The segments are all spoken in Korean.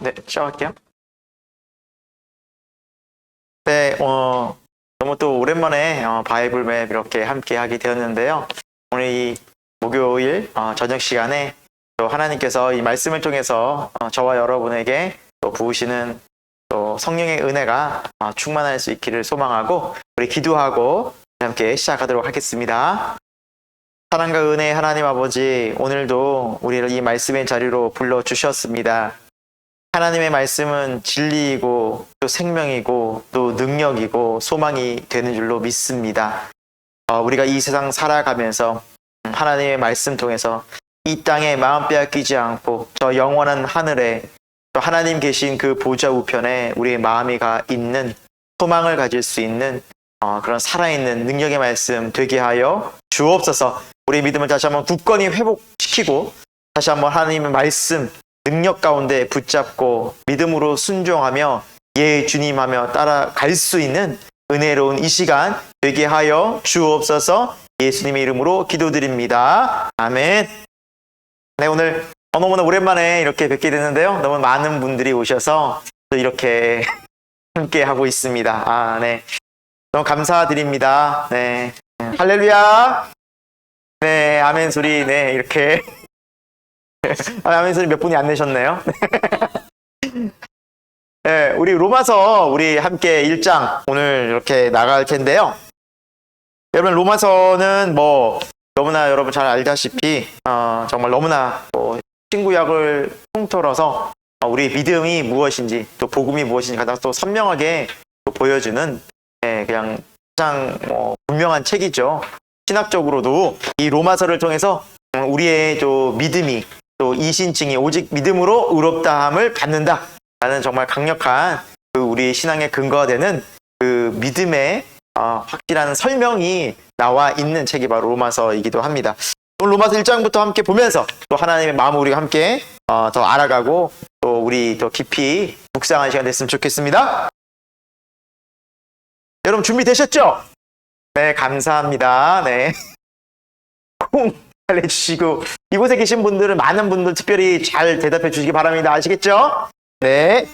네, 시작할게요. 네, 너무 또 오랜만에 바이블 맵 이렇게 함께 하게 되었는데요. 오늘 이 목요일 저녁 시간에 또 하나님께서 이 말씀을 통해서 저와 여러분에게 또 부으시는 또 성령의 은혜가 충만할 수 있기를 소망하고 우리 기도하고 함께 시작하도록 하겠습니다. 사랑과 은혜의 하나님 아버지, 오늘도 우리를 이 말씀의 자리로 불러주셨습니다. 하나님의 말씀은 진리이고 또 생명이고 또 능력이고 소망이 되는 줄로 믿습니다. 우리가 이 세상 살아가면서 하나님의 말씀 통해서 이 땅에 마음 빼앗기지 않고 저 영원한 하늘에 또 하나님 계신 그 보좌 우편에 우리의 마음이 가 있는 소망을 가질 수 있는 그런 살아있는 능력의 말씀 되게 하여 주옵소서. 우리의 믿음을 다시 한번 굳건히 회복시키고 다시 한번 하나님의 말씀 능력 가운데 붙잡고 믿음으로 순종하며 예 주님 하며 따라갈 수 있는 은혜로운 이 시간 되게 하여 주옵소서. 예수님의 이름으로 기도드립니다. 아멘. 네, 오늘 너무나 오랜만에 이렇게 뵙게 되는데요. 너무 많은 분들이 오셔서 또 이렇게 함께 하고 있습니다. 네. 너무 감사드립니다. 네. 할렐루야. 네, 아멘 소리. 네, 이렇게. 아멘 소리 몇 분이 안 내셨네요. 네, 우리 로마서 우리 함께 1장 오늘 이렇게 나갈 텐데요. 여러분, 로마서는 너무나 여러분 잘 알다시피 정말 너무나 신구약을 통틀어서 우리 믿음이 무엇인지 또 복음이 무엇인지 가장 또 선명하게 또 보여주는 그냥 가장 분명한 책이죠. 신학적으로도 이 로마서를 통해서 우리의 또 믿음이 또 이신칭이 오직 믿음으로 의롭다함을 받는다 라는 정말 강력한 그 우리 신앙의 근거가 되는 그 믿음의 확실한 설명이 나와 있는 책이 바로 로마서이기도 합니다. 오늘 로마서 1장부터 함께 보면서 또 하나님의 마음을 우리가 함께 더 알아가고 또 우리 더 깊이 묵상하는 시간 됐으면 좋겠습니다. 여러분 준비되셨죠? 네, 감사합니다. 네. 콩 알려주시고 이곳에 계신 분들은 많은 분들 특별히 잘 대답해 주시기 바랍니다. 아시겠죠? 네.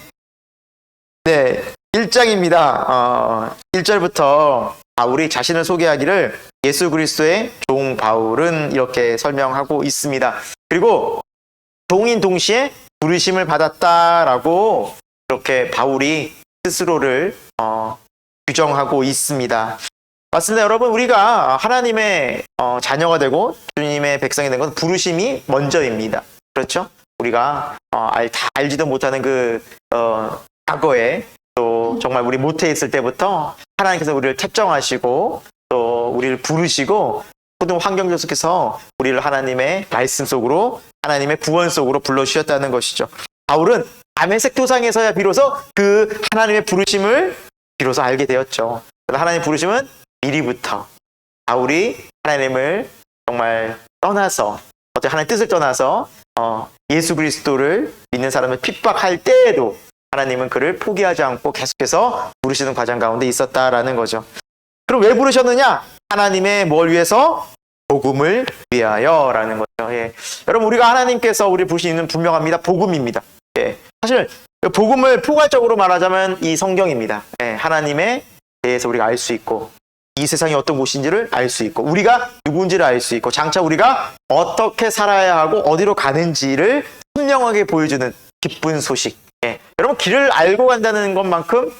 네. 1장입니다. 1절부터 우리 자신을 소개하기를 예수 그리스도의 종 바울은 이렇게 설명하고 있습니다. 그리고 종인 동시에 부르심을 받았다라고 이렇게 바울이 스스로를 규정하고 있습니다. 맞습니다. 여러분, 우리가 하나님의 자녀가 되고 주님의 백성이 된 것은 부르심이 먼저입니다. 그렇죠? 우리가 다 알지도 못하는 그 과거에 또 정말 우리 모태에 있을 때부터 하나님께서 우리를 택정하시고 또 우리를 부르시고 모든 환경 속에서 우리를 하나님의 말씀 속으로 하나님의 구원 속으로 불러주셨다는 것이죠. 바울은 다메섹 도상에서야 비로소 그 하나님의 부르심을 비로소 알게 되었죠. 하나님의 부르심은 미리부터 바울이 하나님을 정말 떠나서 하나님의 뜻을 떠나서 예수 그리스도를 믿는 사람을 핍박할 때에도 하나님은 그를 포기하지 않고 계속해서 부르시는 과정 가운데 있었다라는 거죠. 그럼 왜 부르셨느냐? 하나님의 뭘 위해서? 복음을 위하여라는 거죠. 예. 여러분, 우리가 하나님께서 우리 부르신 이유는 분명합니다. 복음입니다. 예. 사실 복음을 포괄적으로 말하자면 이 성경입니다. 예. 하나님에 대해서 우리가 알 수 있고 이 세상이 어떤 곳인지를 알 수 있고 우리가 누군지를 알 수 있고 장차 우리가 어떻게 살아야 하고 어디로 가는지를 분명하게 보여주는 기쁜 소식. 예. 여러분, 길을 알고 간다는 것만큼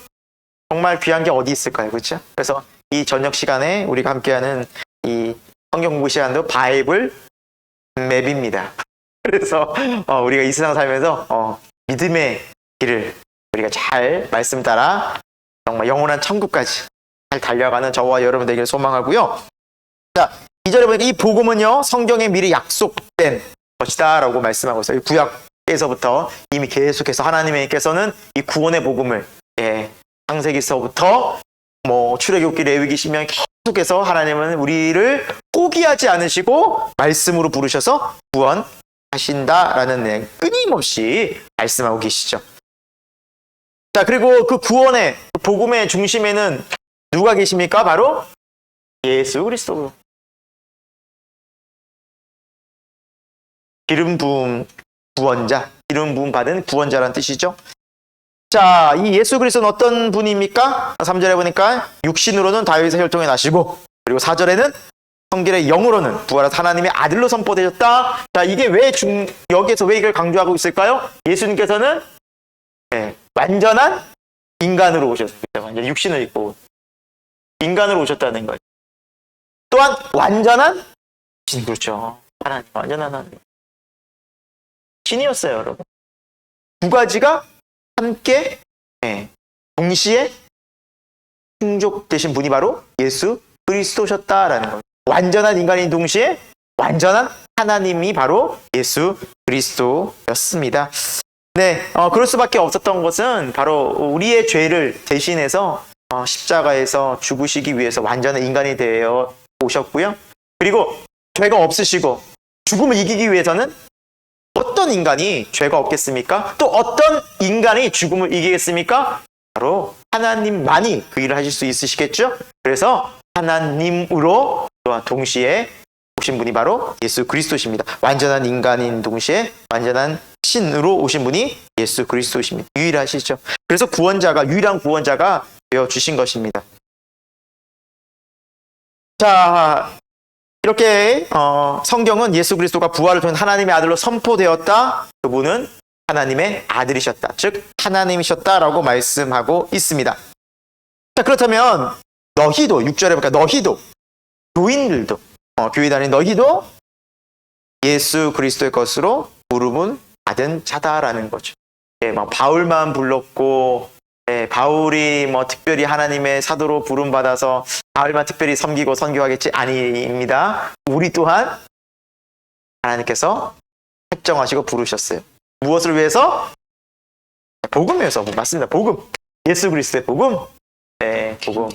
정말 귀한 게 어디 있을까요? 그렇죠? 그래서 이 저녁 시간에 우리가 함께하는 이 성경 공부 시간도 바이블 맵입니다. 그래서 우리가 이 세상 살면서 믿음의 길을 우리가 잘 말씀 따라 정말 영원한 천국까지 잘 달려가는 저와 여러분 되기를 소망하고요. 자, 2절에 보니까 이 복음은요, 성경에 미리 약속된 것이다 라고 말씀하고 있어요. 구약에서부터 이미 계속해서 하나님께서는 이 구원의 복음을 창세기서부터 출애굽기, 레위기, 신명기 계속해서 하나님은 우리를 포기하지 않으시고 말씀으로 부르셔서 구원하신다라는 끊임없이 말씀하고 계시죠. 자, 그리고 그 구원의 복음의 중심에는 누가 계십니까? 바로 예수 그리스도. 기름 부음 구원자, 이름 부음 받은 구원자라는 뜻이죠. 자, 이 예수 그리스도는 어떤 분입니까? 3절에 보니까 육신으로는 다윗의 혈통에 나시고, 그리고 4절에는 성결의 영으로는 부활한 하나님의 아들로 선포되셨다. 자, 이게 왜 여기에서 왜 이걸 강조하고 있을까요? 예수님께서는 완전한 인간으로 오셨습니다. 완전 육신을 입고 인간으로 오셨다는 거예요. 또한 완전한 신, 그렇죠. 하나님, 완전한 하나님. 신이었어요, 여러분. 두 가지가 함께 동시에 충족되신 분이 바로 예수 그리스도셨다라는 거예요. 완전한 인간인 동시에 완전한 하나님이 바로 예수 그리스도였습니다. 네, 그럴 수밖에 없었던 것은 바로 우리의 죄를 대신해서 십자가에서 죽으시기 위해서 완전한 인간이 되어 오셨고요. 그리고 죄가 없으시고 죽음을 이기기 위해서는 어떤 인간이 죄가 없겠습니까? 또 어떤 인간이 죽음을 이기겠습니까? 바로 하나님만이 그 일을 하실 수 있으시겠죠? 그래서 하나님으로 또한 동시에 오신 분이 바로 예수 그리스도십니다. 완전한 인간인 동시에 완전한 신으로 오신 분이 예수 그리스도십니다. 유일하시죠. 그래서 유일한 구원자가 되어 주신 것입니다. 자, 이렇게 성경은 예수 그리스도가 부활을 통해 하나님의 아들로 선포되었다. 그분은 하나님의 아들이셨다. 즉 하나님이셨다라고 말씀하고 있습니다. 자, 그렇다면 너희도 6절에 보니까 너희도 교인들도 교회 다니는 너희도 예수 그리스도의 것으로 부름은 받은 자다라는 거죠. 바울만 불렀고 바울이 특별히 하나님의 사도로 부름 받아서 바울만 특별히 섬기고 선교하겠지 아닙니다. 우리 또한 하나님께서 택정하시고 부르셨어요. 무엇을 위해서? 복음 위해서. 맞습니다. 복음. 예수 그리스도의 복음. 네, 복음.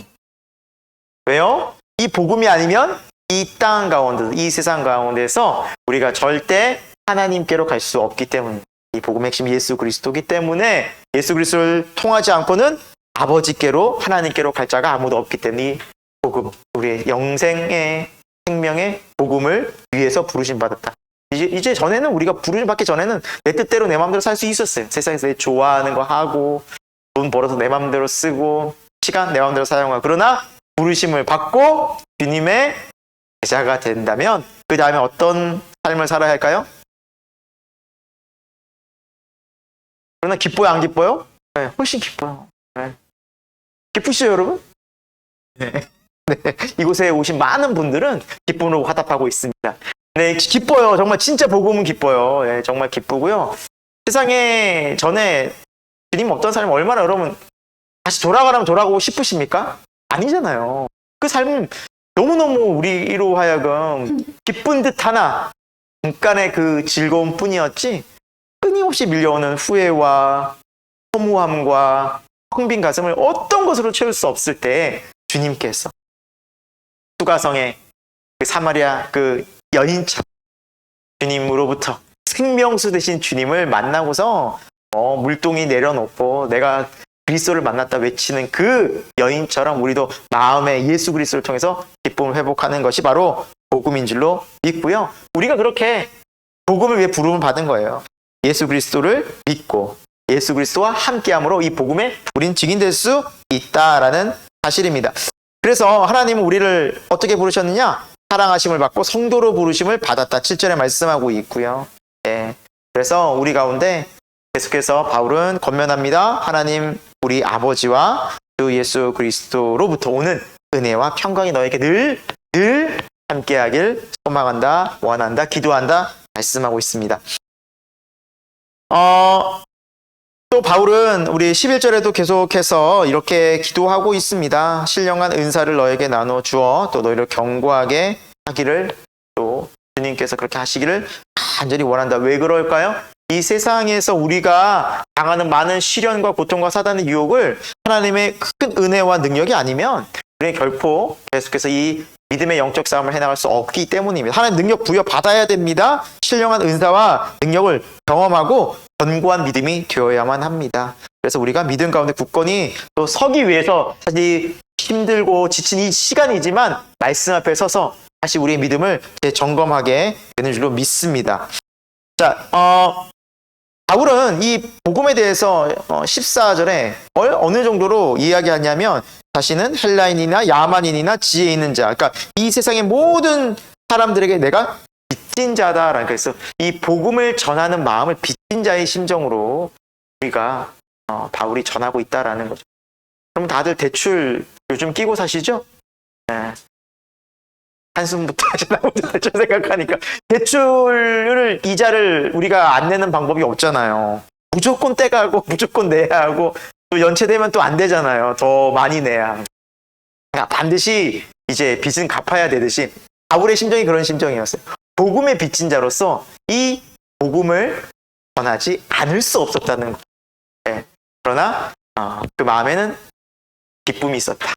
왜요? 이 복음이 아니면 이 땅 가운데, 이 세상 가운데서 우리가 절대 하나님께로 갈 수 없기 때문에, 이 복음의 핵심 예수 그리스도이기 때문에 예수 그리스도를 통하지 않고는 아버지께로, 하나님께로 갈 자가 아무도 없기 때문에 이 복음, 우리의 영생의 생명의 복음을 위해서 부르심 받았다. 이제 전에는 우리가 부르심 받기 전에는 내 뜻대로 내 마음대로 살 수 있었어요. 세상에서 내 좋아하는 거 하고 돈 벌어서 내 마음대로 쓰고 시간 내 마음대로 사용하고. 그러나 부르심을 받고 주님의 제자가 된다면 그 다음에 어떤 삶을 살아야 할까요? 그러나 기뻐요, 안 기뻐요? 네, 훨씬 기뻐요. 네. 기쁘시죠, 여러분? 네. 네. 이곳에 오신 많은 분들은 기쁨으로 화답하고 있습니다. 네, 기뻐요. 정말 진짜 복음은 기뻐요. 네, 정말 기쁘고요. 세상에 전에 주님 없던 삶 얼마나 여러분 다시 돌아가라면 돌아가고 싶으십니까? 아니잖아요. 그 삶은 너무너무 우리로 하여금 기쁜 듯 하나 잠깐의 그 즐거움 뿐이었지 끊임없이 밀려오는 후회와 허무함과 텅 빈 가슴을 어떤 것으로 채울 수 없을 때 주님께서 수가성의 그 사마리아 그 여인처럼 주님으로부터 생명수 되신 주님을 만나고서 물동이 내려놓고 내가 그리스도를 만났다 외치는 그 여인처럼 우리도 마음에 예수 그리스도를 통해서 기쁨을 회복하는 것이 바로 복음인 줄로 믿고요. 우리가 그렇게 복음을 위해 부름을 받은 거예요. 예수 그리스도를 믿고 예수 그리스도와 함께함으로 이 복음의 우린 증인될 수 있다라는 사실입니다. 그래서 하나님은 우리를 어떻게 부르셨느냐? 사랑하심을 받고 성도로 부르심을 받았다. 7절에 말씀하고 있고요. 네. 그래서 우리 가운데 계속해서 바울은 권면합니다. 하나님 우리 아버지와 주 예수 그리스도로부터 오는 은혜와 평강이 너에게 늘 함께하길 소망한다, 원한다, 기도한다 말씀하고 있습니다. 또 바울은 우리 11절에도 계속해서 이렇게 기도하고 있습니다. 신령한 은사를 너에게 나눠 주어 또 너희를 견고하게 하기를 또 주님께서 그렇게 하시기를 간절히 원한다. 왜 그럴까요? 이 세상에서 우리가 당하는 많은 시련과 고통과 사단의 유혹을 하나님의 큰 은혜와 능력이 아니면 우리는 결코 계속해서 이 믿음의 영적 싸움을 해나갈 수 없기 때문입니다. 하나님 능력 부여받아야 됩니다. 신령한 은사와 능력을 경험하고 견고한 믿음이 되어야만 합니다. 그래서 우리가 믿음 가운데 굳건히 또 서기 위해서 사실 힘들고 지친 이 시간이지만 말씀 앞에 서서 다시 우리의 믿음을 재점검하게 되는 줄로 믿습니다. 자, 바울은 이 복음에 대해서 14절에 어느 정도로 이야기하냐면 자신은 헬라인이나 야만인이나 지혜 있는 자, 그러니까 이 세상의 모든 사람들에게 내가 빚진 자다라는, 그래서 이 복음을 전하는 마음을 빚진 자의 심정으로 우리가 바울이 전하고 있다라는 거죠. 그럼 다들 대출 요즘 끼고 사시죠? 네. 한숨부터 하시나고 대출 생각하니까 대출을 이자를 우리가 안 내는 방법이 없잖아요. 무조건 떼가고 무조건 내야 하고 또 연체되면 또 안 되잖아요. 더 많이 내야 하고. 그러니까 반드시 이제 빚은 갚아야 되듯이 바울의 심정이 그런 심정이었어요. 복음의 빚진 자로서 이 복음을 전하지 않을 수 없었다는 거예요. 네. 그러나 그 마음에는 기쁨이 있었다.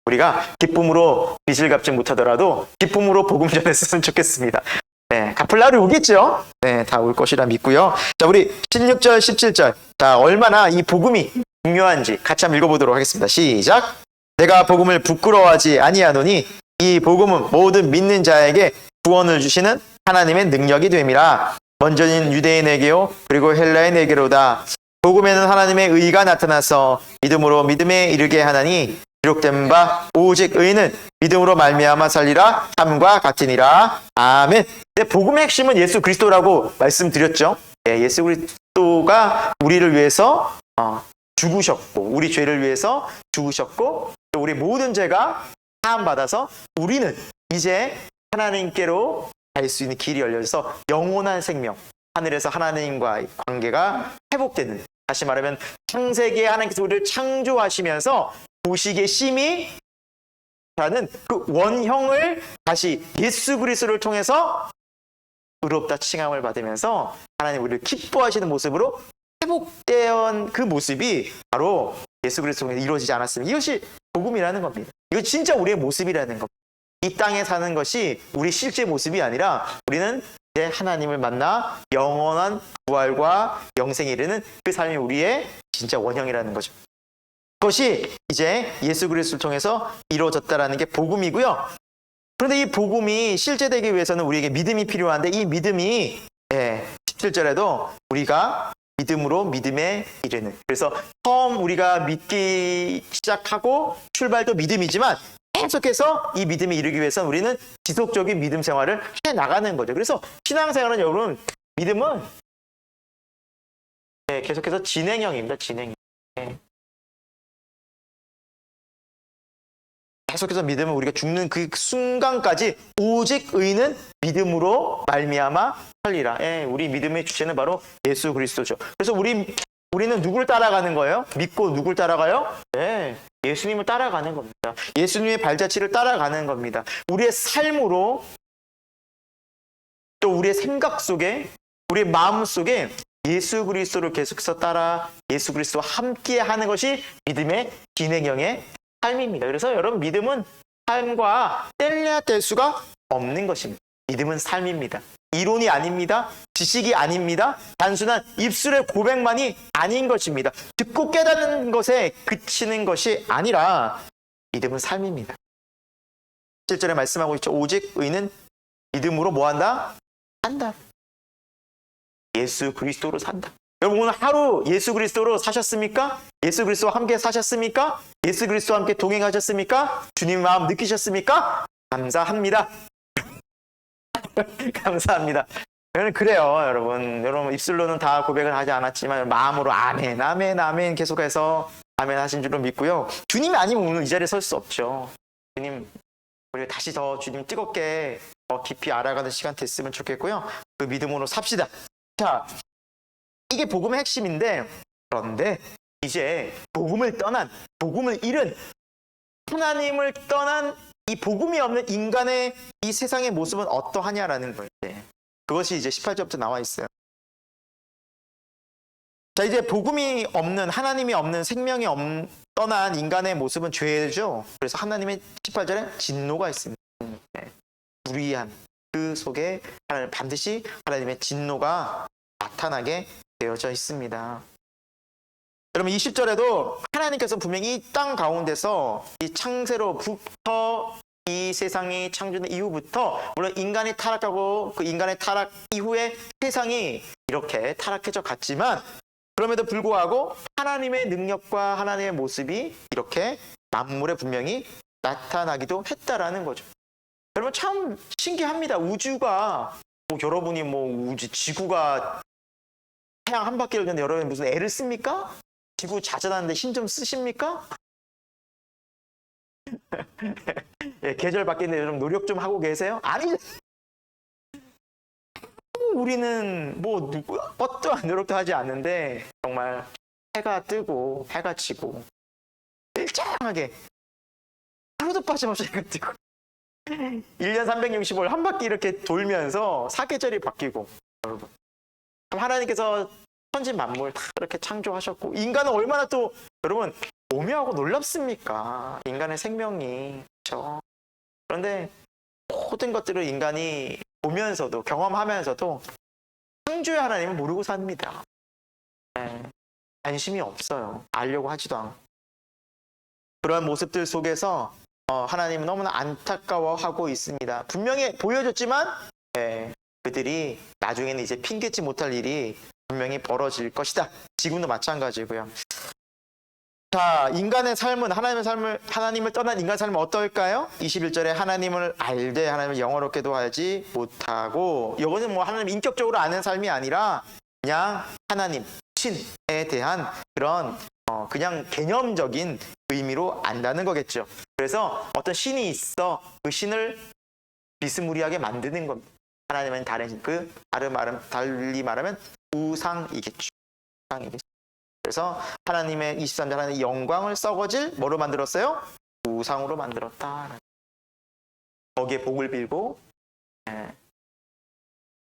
우리가 기쁨으로 빚을 갚지 못하더라도 기쁨으로 복음 전했으면 좋겠습니다. 네, 갚을 날이 오겠죠? 네, 다 올 것이라 믿고요. 자, 우리 16절, 17절. 자, 얼마나 이 복음이 중요한지 같이 한번 읽어보도록 하겠습니다. 시작. 내가 복음을 부끄러워하지 아니하노니 이 복음은 모든 믿는 자에게 구원을 주시는 하나님의 능력이 됨이라. 먼저는 유대인에게요, 그리고 헬라인에게로다. 복음에는 하나님의 의가 나타나서 믿음으로 믿음에 이르게 하나니 기록된 바 오직 의는 믿음으로 말미암아 살리라 함과 같으니라. 아멘. 네, 복음의 핵심은 예수 그리스도라고 말씀드렸죠. 네, 예수 그리스도가 우리를 위해서 죽으셨고, 우리 죄를 위해서 죽으셨고, 또 우리 모든 죄가 사함 받아서 우리는 이제 하나님께로 갈 수 있는 길이 열려서 영원한 생명, 하늘에서 하나님과의 관계가 회복되는, 다시 말하면 창세기에 하나님께서 우리를 창조하시면서 보시기에 심히 라는 그 원형을 다시 예수 그리스도를 통해서 의롭다 칭함을 받으면서 하나님 우리를 기뻐하시는 모습으로 회복된 그 모습이 바로 예수 그리스도로 이루어지지 않았으면, 이것이 복음이라는 겁니다. 이거 진짜 우리의 모습이라는 겁니다. 이 땅에 사는 것이 우리 실제 모습이 아니라 우리는 이제 하나님을 만나 영원한 부활과 영생에 이르는 그 삶이 우리의 진짜 원형이라는 거죠. 그것이 이제 예수 그리스도를 통해서 이루어졌다라는 게 복음이고요. 그런데 이 복음이 실제되기 위해서는 우리에게 믿음이 필요한데, 이 믿음이 17절에도 우리가 믿음으로 믿음에 이르는, 그래서 처음 우리가 믿기 시작하고 출발도 믿음이지만 계속해서 이 믿음에 이르기 위해서는 우리는 지속적인 믿음 생활을 해나가는 거죠. 그래서 신앙생활은 여러분, 믿음은 계속해서 진행형입니다. 진행형. 계속해서 믿음은 우리가 죽는 그 순간까지 오직 의는 믿음으로 말미암아 살리라. 우리 믿음의 주체는 바로 예수 그리스도죠. 그래서 우리는 누구를 따라가는 거예요? 믿고 누굴 따라가요? 예수님을 따라가는 겁니다. 예수님의 발자취를 따라가는 겁니다. 우리의 삶으로, 또 우리의 생각 속에, 우리의 마음 속에 예수 그리스도를 계속해서 따라 예수 그리스도와 함께 하는 것이 믿음의 진행형의 삶입니다. 그래서 여러분, 믿음은 삶과 뗄래야 뗄 수가 없는 것입니다. 믿음은 삶입니다. 이론이 아닙니다. 지식이 아닙니다. 단순한 입술의 고백만이 아닌 것입니다. 듣고 깨닫는 것에 그치는 것이 아니라 믿음은 삶입니다. 7절에 말씀하고 있죠. 오직 의는 믿음으로 뭐한다? 산다. 예수 그리스도로 산다. 여러분, 오늘 하루 예수 그리스도로 사셨습니까? 예수 그리스도와 함께 사셨습니까? 예수 그리스도와 함께 동행하셨습니까? 주님 마음 느끼셨습니까? 감사합니다. 감사합니다. 그래요, 여러분 입술로는 다 고백을 하지 않았지만 마음으로 아멘, 아멘, 아멘 계속해서 아멘 하신 줄로 믿고요. 주님이 아니면 오늘 이 자리에 설 수 없죠. 주님, 우리 다시 더 주님 뜨겁게 더 깊이 알아가는 시간 됐으면 좋겠고요. 그 믿음으로 삽시다. 자, 이게 복음의 핵심인데, 그런데 이제 복음을 떠난, 복음을 잃은, 하나님을 떠난 이 복음이 없는 인간의 이 세상의 모습은 어떠하냐라는 거예요. 그것이 이제 18절부터 나와 있어요. 자, 이제 복음이 없는, 하나님이 없는, 생명이 떠난 인간의 모습은 죄죠. 그래서 하나님의 18절에 진노가 있습니다. 불의한 그 속에 반드시 하나님의 진노가 나타나게 되어져 있습니다. 여러분, 20절에도 하나님께서 분명히 이 땅 가운데서 이 창세로부터 이 세상이 창조된 이후부터 물론 인간이 타락하고 그 인간의 타락 이후에 세상이 이렇게 타락해져 갔지만 그럼에도 불구하고 하나님의 능력과 하나님의 모습이 이렇게 만물에 분명히 나타나기도 했다라는 거죠. 여러분 참 신기합니다. 우주가 여러분이 지구가 태양 한 바퀴를 도는데 여러분이 무슨 애를 씁니까? 지구 자전하는데 힘 좀 쓰십니까? 예, 계절 바뀌는데 여러분 노력 좀 하고 계세요? 아니, 우리는 어떠한 노력도 하지 않는데 정말 해가 뜨고 해가 지고 일정하게 하루도 빠짐없이 해가 뜨고 1년 365일 한 바퀴 이렇게 돌면서 사계절이 바뀌고 여러분 하나님께서 천지 만물 다 이렇게 창조하셨고 인간은 얼마나 또 여러분 오묘하고 놀랍습니까? 인간의 생명이 그렇죠? 그런데 모든 것들을 인간이 보면서도 경험하면서도 창조의 하나님은 모르고 삽니다. 네, 관심이 없어요. 알려고 하지도 않고 그런 모습들 속에서 하나님은 너무나 안타까워하고 있습니다. 분명히 보여줬지만 그들이 나중에는 이제 핑계치 못할 일이 분명히 벌어질 것이다. 지금도 마찬가지고요. 자, 인간의 삶은 하나님을 떠난 인간 삶은 어떨까요? 21절에 하나님을 알되 하나님을 영어롭게도 하지 못하고 이거는 하나님 인격적으로 아는 삶이 아니라 그냥 하나님 신에 대한 그런 그냥 개념적인 의미로 안다는 거겠죠. 그래서 어떤 신이 있어 그 신을 비스무리하게 만드는 겁니다. 하나님은 다른 신, 달리 말하면 우상이겠죠. 우상이겠죠. 그래서 하나님의 23절 하나님의 영광을 썩어질 뭐로 만들었어요? 우상으로 만들었다. 거기에 복을 빌고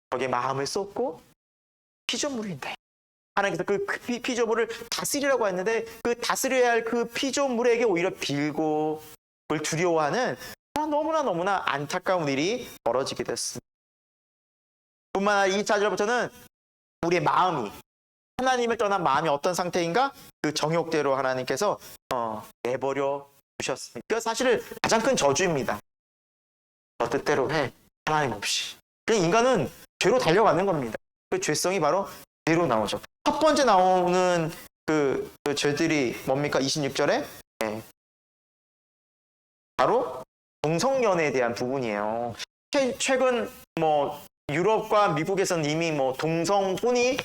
거기에 마음을 쏟고 피조물인데 하나님께서 그 피조물을 다스리라고 했는데 그 다스려야 할 그 피조물에게 오히려 빌고 그걸 두려워하는 너무나 안타까운 일이 벌어지게 됐습니다. 뿐만 아니라 2차절부터는 우리의 마음이 하나님을 떠난 마음이 어떤 상태인가? 그 정욕대로 하나님께서 내버려 두셨습니다. 그 사실은 가장 큰 저주입니다. 너 뜻대로 해. 하나님 없이. 그냥 인간은 죄로 달려가는 겁니다. 그 죄성이 바로 죄로 나오죠. 첫 번째 나오는 그 죄들이 뭡니까? 26절에 바로 동성연애에 대한 부분이에요. 최근 유럽과 미국에서는 이미 동성혼이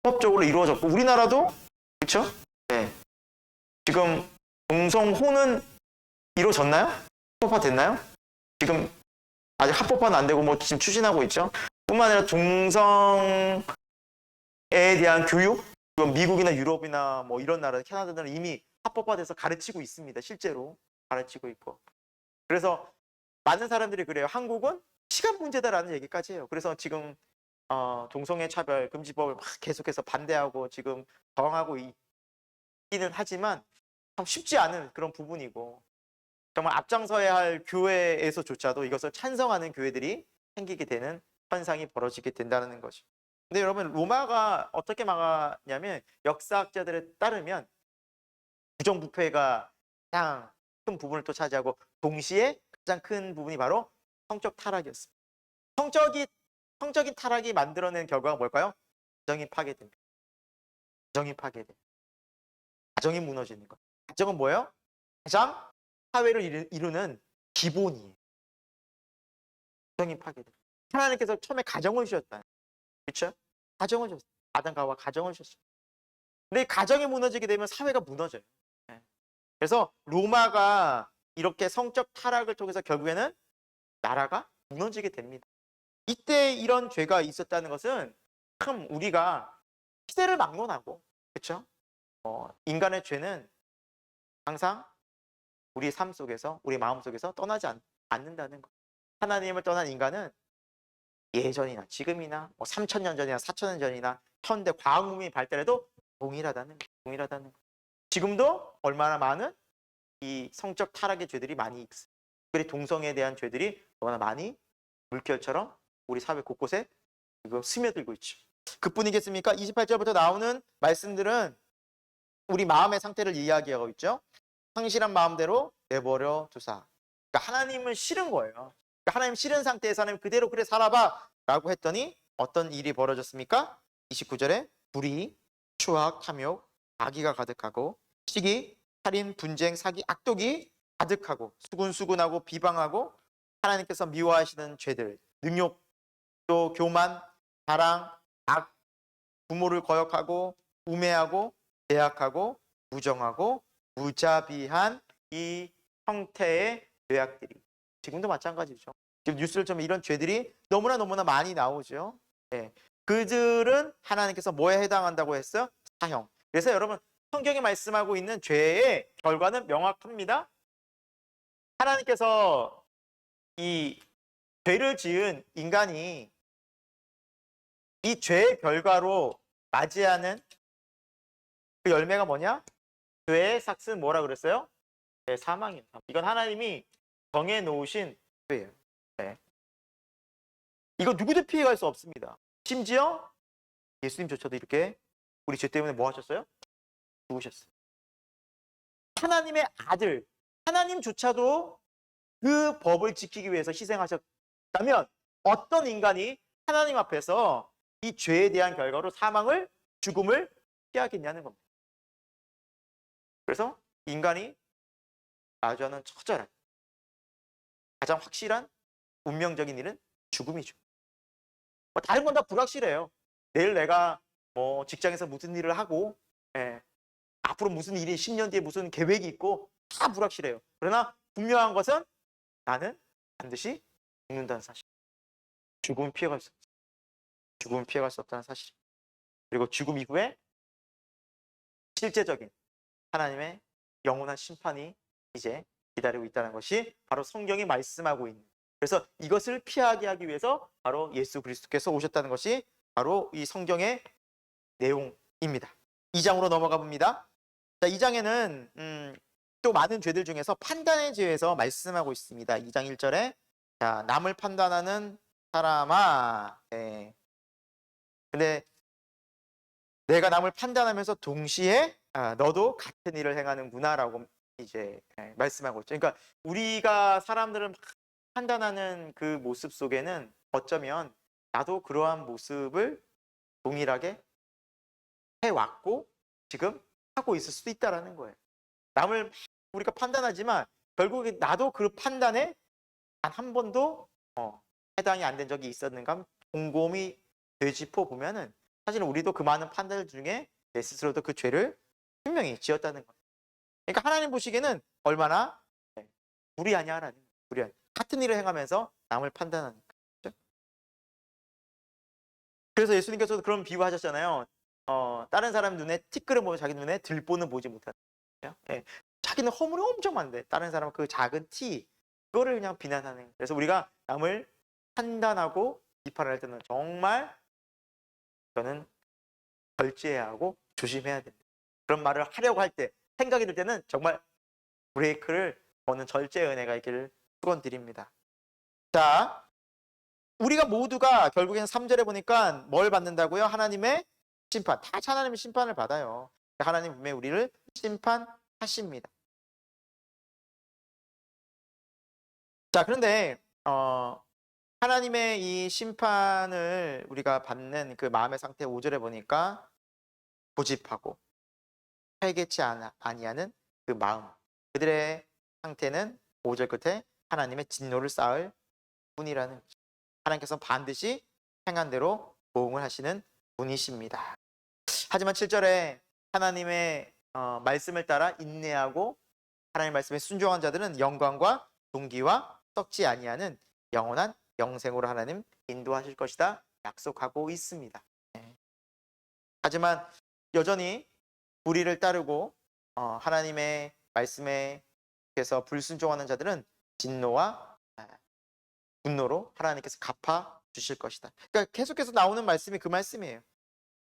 합법적으로 이루어졌고 우리나라도 그렇죠? 네. 지금 동성혼은 이루어졌나요? 합법화됐나요? 지금 아직 합법화는 안 되고 지금 추진하고 있죠. 뿐만 아니라 동성에 대한 교육, 미국이나 유럽이나 이런 나라, 캐나다는 이미 합법화돼서 가르치고 있습니다. 실제로 가르치고 있고. 그래서 많은 사람들이 그래요. 한국은 시간 문제다라는 얘기까지 해요. 그래서 지금 동성애 차별 금지법을 막 계속해서 반대하고 지금 저항하고 있기는 하지만 참 쉽지 않은 그런 부분이고 정말 앞장서야 할 교회에서조차도 이것을 찬성하는 교회들이 생기게 되는 현상이 벌어지게 된다는 거죠. 근데 여러분 로마가 어떻게 막았냐면 역사학자들에 따르면 부정부패가 가장 큰 부분을 또 차지하고 동시에 가장 큰 부분이 바로 성적 타락이었습니다. 성적인 타락이 만들어낸 결과가 뭘까요? 가정이 파괴됩니다. 가정이 파괴돼. 가정이 무너지는 것. 가정은 뭐예요? 가장 사회를 이루는 기본이에요. 가정이 파괴돼. 하나님께서 처음에 가정을 주셨다. 그렇죠? 가정을 주셨어요. 아담과 하와 가정을 주셨어요. 근데 가정이 무너지게 되면 사회가 무너져요. 그래서 로마가 이렇게 성적 타락을 통해서 결국에는 나라가 무너지게 됩니다. 이때 이런 죄가 있었다는 것은 참 우리가 시대를 막론하고 그렇죠? 인간의 죄는 항상 우리 삶 속에서 우리 마음 속에서 떠나지 않는다는 것. 하나님을 떠난 인간은 예전이나 지금이나 3,000년 전이나 4,000년 전이나 현대 과학문명이 발달해도 동일하다는 것. 지금도 얼마나 많은 이 성적 타락의 죄들이 많이 있어요. 그리고 동성애에 대한 죄들이 얼마나 많이 물결처럼 우리 사회 곳곳에 지금 스며들고 있죠. 그뿐이겠습니까? 28절부터 나오는 말씀들은 우리 마음의 상태를 이야기하고 있죠. 상실한 마음대로 내버려 두사. 그러니까 하나님은 싫은 거예요. 그러니까 하나님 싫은 상태에서 하나님 그대로 그래 살아봐 라고 했더니 어떤 일이 벌어졌습니까? 29절에 불의, 추악, 탐욕, 악의가 가득하고 시기, 살인, 분쟁, 사기, 악독이 가득하고 수군수군하고 비방하고 하나님께서 미워하시는 죄들, 능욕, 또 교만, 자랑, 악, 부모를 거역하고 우매하고 제약하고 부정하고 무자비한 이 형태의 죄악들이 지금도 마찬가지죠. 지금 뉴스를 좀 이런 죄들이 너무나 많이 나오죠. 예. 그들은 하나님께서 뭐에 해당한다고 했어요? 사형. 그래서 여러분 성경이 말씀하고 있는 죄의 결과는 명확합니다. 하나님께서 이 죄를 지은 인간이 이 죄의 결과로 맞이하는 그 열매가 뭐냐? 죄의 삭은 뭐라 그랬어요? 네, 사망이에요. 이건 하나님이 정해 놓으신 죄예요. 네. 이거 누구도 피해갈 수 없습니다. 심지어 예수님조차도 이렇게 우리 죄 때문에 뭐 하셨어요? 죽으셨어요. 하나님의 아들, 하나님조차도 그 법을 지키기 위해서 희생하셨다면 어떤 인간이 하나님 앞에서 이 죄에 대한 결과로 사망을, 죽음을 피하겠냐는 겁니다. 그래서 인간이 마주하는 처절한, 가장 확실한 운명적인 일은 죽음이죠. 다른 건 다 불확실해요. 내일 내가 뭐 직장에서 무슨 일을 하고, 예, 앞으로 무슨 일이 10년 뒤에 무슨 계획이 있고 다 불확실해요. 그러나 분명한 것은 나는 반드시 죽는다는 사실. 죽음은 피해갈 수 없어요. 죽음은 피해갈 수 없다는 사실. 그리고 죽음 이후에 실제적인 하나님의 영원한 심판이 이제 기다리고 있다는 것이 바로 성경이 말씀하고 있는. 그래서 이것을 피하게 하기 위해서 바로 예수 그리스도께서 오셨다는 것이 바로 이 성경의 내용입니다. 2장으로 넘어가 봅니다. 자, 2장에는 또 많은 죄들 중에서 판단의 죄에서 말씀하고 있습니다. 2장 1절에 자, 남을 판단하는 사람아. 네. 근데 내가 남을 판단하면서 동시에 너도 같은 일을 행하는구나라고 이제 말씀하고 있죠. 그러니까 우리가 사람들을 막 판단하는 그 모습 속에는 어쩌면 나도 그러한 모습을 동일하게 해왔고 지금 하고 있을 수도 있다라는 거예요. 남을 우리가 판단하지만 결국에 나도 그 판단에 단 한 번도 해당이 안 된 적이 있었는가 곰곰이 되짚어 보면은 사실은 우리도 그 많은 판단들 중에 내 스스로도 그 죄를 분명히 지었다는 거예요. 그러니까 하나님 보시기에는 얼마나 무리하냐 하나님. 무리하냐. 같은 일을 행하면서 남을 판단하니까. 그렇죠? 그래서 예수님께서도 그런 비유하셨잖아요. 다른 사람 눈에 티끌을 보면 자기 눈에 들보는 보지 못한다. 예. 자기는 허물이 엄청 많은데 다른 사람은 그 작은 티 그거를 그냥 비난하는. 그래서 우리가 남을 판단하고 비판할 때는 정말 저는 절제해야 하고 조심해야 됩니다. 그런 말을 하려고 할 때 생각이 들 때는 정말 브레이크를 거는 절제의 은혜가 있기를 축원드립니다. 자, 우리가 모두가 결국에는 3절에 보니까 뭘 받는다고요? 하나님의 심판. 다 하나님의 심판을 받아요. 하나님 분명히 우리를 심판하십니다. 자, 그런데 하나님의 이 심판을 우리가 받는 그 마음의 상태 5절에 보니까 고집하고 회개치 아니하는 그 마음. 그들의 상태는 5절 끝에 하나님의 진노를 쌓을 뿐이라는, 하나님께서 반드시 행한 대로 보응을 하시는 분이십니다. 하지만 7절에 하나님의 말씀을 따라 인내하고 하나님의 말씀에 순종한 자들은 영광과 동기와 썩지 아니하는 영원한 영생으로 하나님 인도하실 것이다 약속하고 있습니다. 하지만 여전히 불의를 따르고 하나님의 말씀에 대해서 불순종하는 자들은 진노와 분노로 하나님께서 갚아 주실 것이다. 그러니까 계속해서 나오는 말씀이 그 말씀이에요.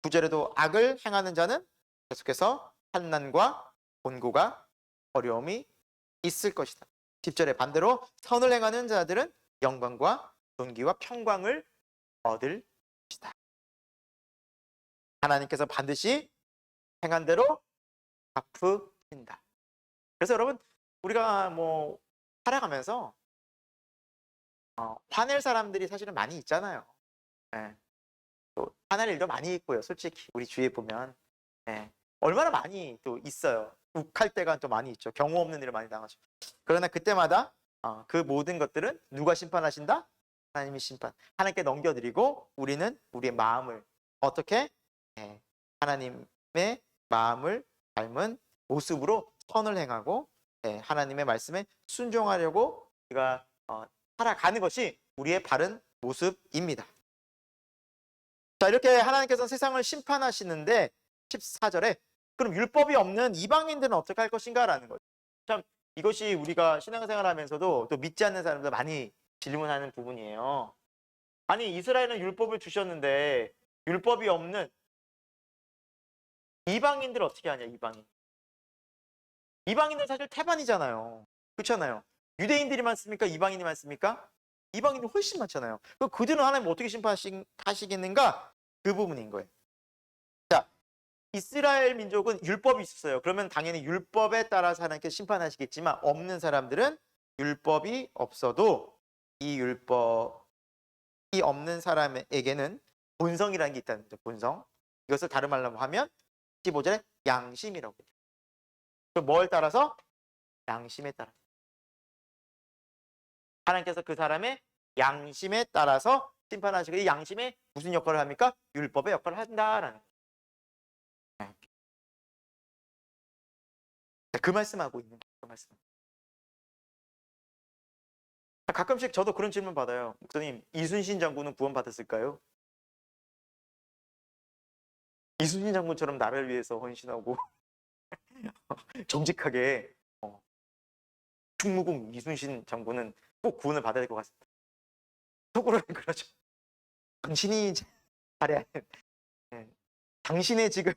9절에도 악을 행하는 자는 계속해서 환난과 곤고가 어려움이 있을 것이다. 10절에 반대로 선을 행하는 자들은 영광과 존귀와 평강을 얻을 것이다. 하나님께서 반드시 행한 대로 갚으신다. 그래서 여러분 우리가 뭐 살아가면서 화낼 사람들이 사실은 많이 있잖아요. 예. 또 화날 일도 많이 있고요. 솔직히 우리 주위에 보면 예. 얼마나 많이 또 있어요. 욱할 때가 또 많이 있죠. 경우 없는 일을 많이 당하죠. 그러나 그때마다 그 모든 것들은 누가 심판하신다? 하나님이 심판. 하나님께 넘겨드리고 우리는 우리의 마음을 어떻게 하나님의 마음을 닮은 모습으로 선을 행하고 하나님의 말씀에 순종하려고 우리가 살아가는 것이 우리의 바른 모습입니다. 자, 이렇게 하나님께서는 세상을 심판하시는데 14절에 그럼 율법이 없는 이방인들은 어떻게 할 것인가? 라는 거죠. 참 이것이 우리가 신앙생활 하면서도 또 믿지 않는 사람들 많이 질문하는 부분이에요. 아니 이스라엘은 율법을 주셨는데 율법이 없는 이방인들 어떻게 하냐? 이방인들 사실 태반이잖아요. 그렇잖아요. 유대인들이 많습니까? 이방인이 많습니까? 이방인이 훨씬 많잖아요. 그들은 하나님 어떻게 심판하시겠는가? 그 부분인 거예요. 자, 이스라엘 민족은 율법이 있었어요. 그러면 당연히 율법에 따라서 하나님께 심판하시겠지만 없는 사람들은 율법이 없어도 이 율법이 없는 사람에게는 본성이라는 게 있다는 거죠. 본성. 이것을 다른 말로 하면 15절에 양심이라고 해요. 그럼 뭘 따라서? 양심에 따라. 하나님께서 그 사람의 양심에 따라서 심판하시고 이 양심에 무슨 역할을 합니까? 율법의 역할을 한다라는 거예요. 그 말씀하고 있는 거예요. 그 말씀. 가끔씩 저도 그런 질문 받아요. 목사님, 이순신 장군은 구원받았을까요? 이순신 장군처럼 나라를 위해서 헌신하고 정직하게 충무공 이순신 장군은 꼭 구원을 받아야 될 것 같습니다. 속으로는 그러죠. 당신이 잘해야 돼. 당신의 지금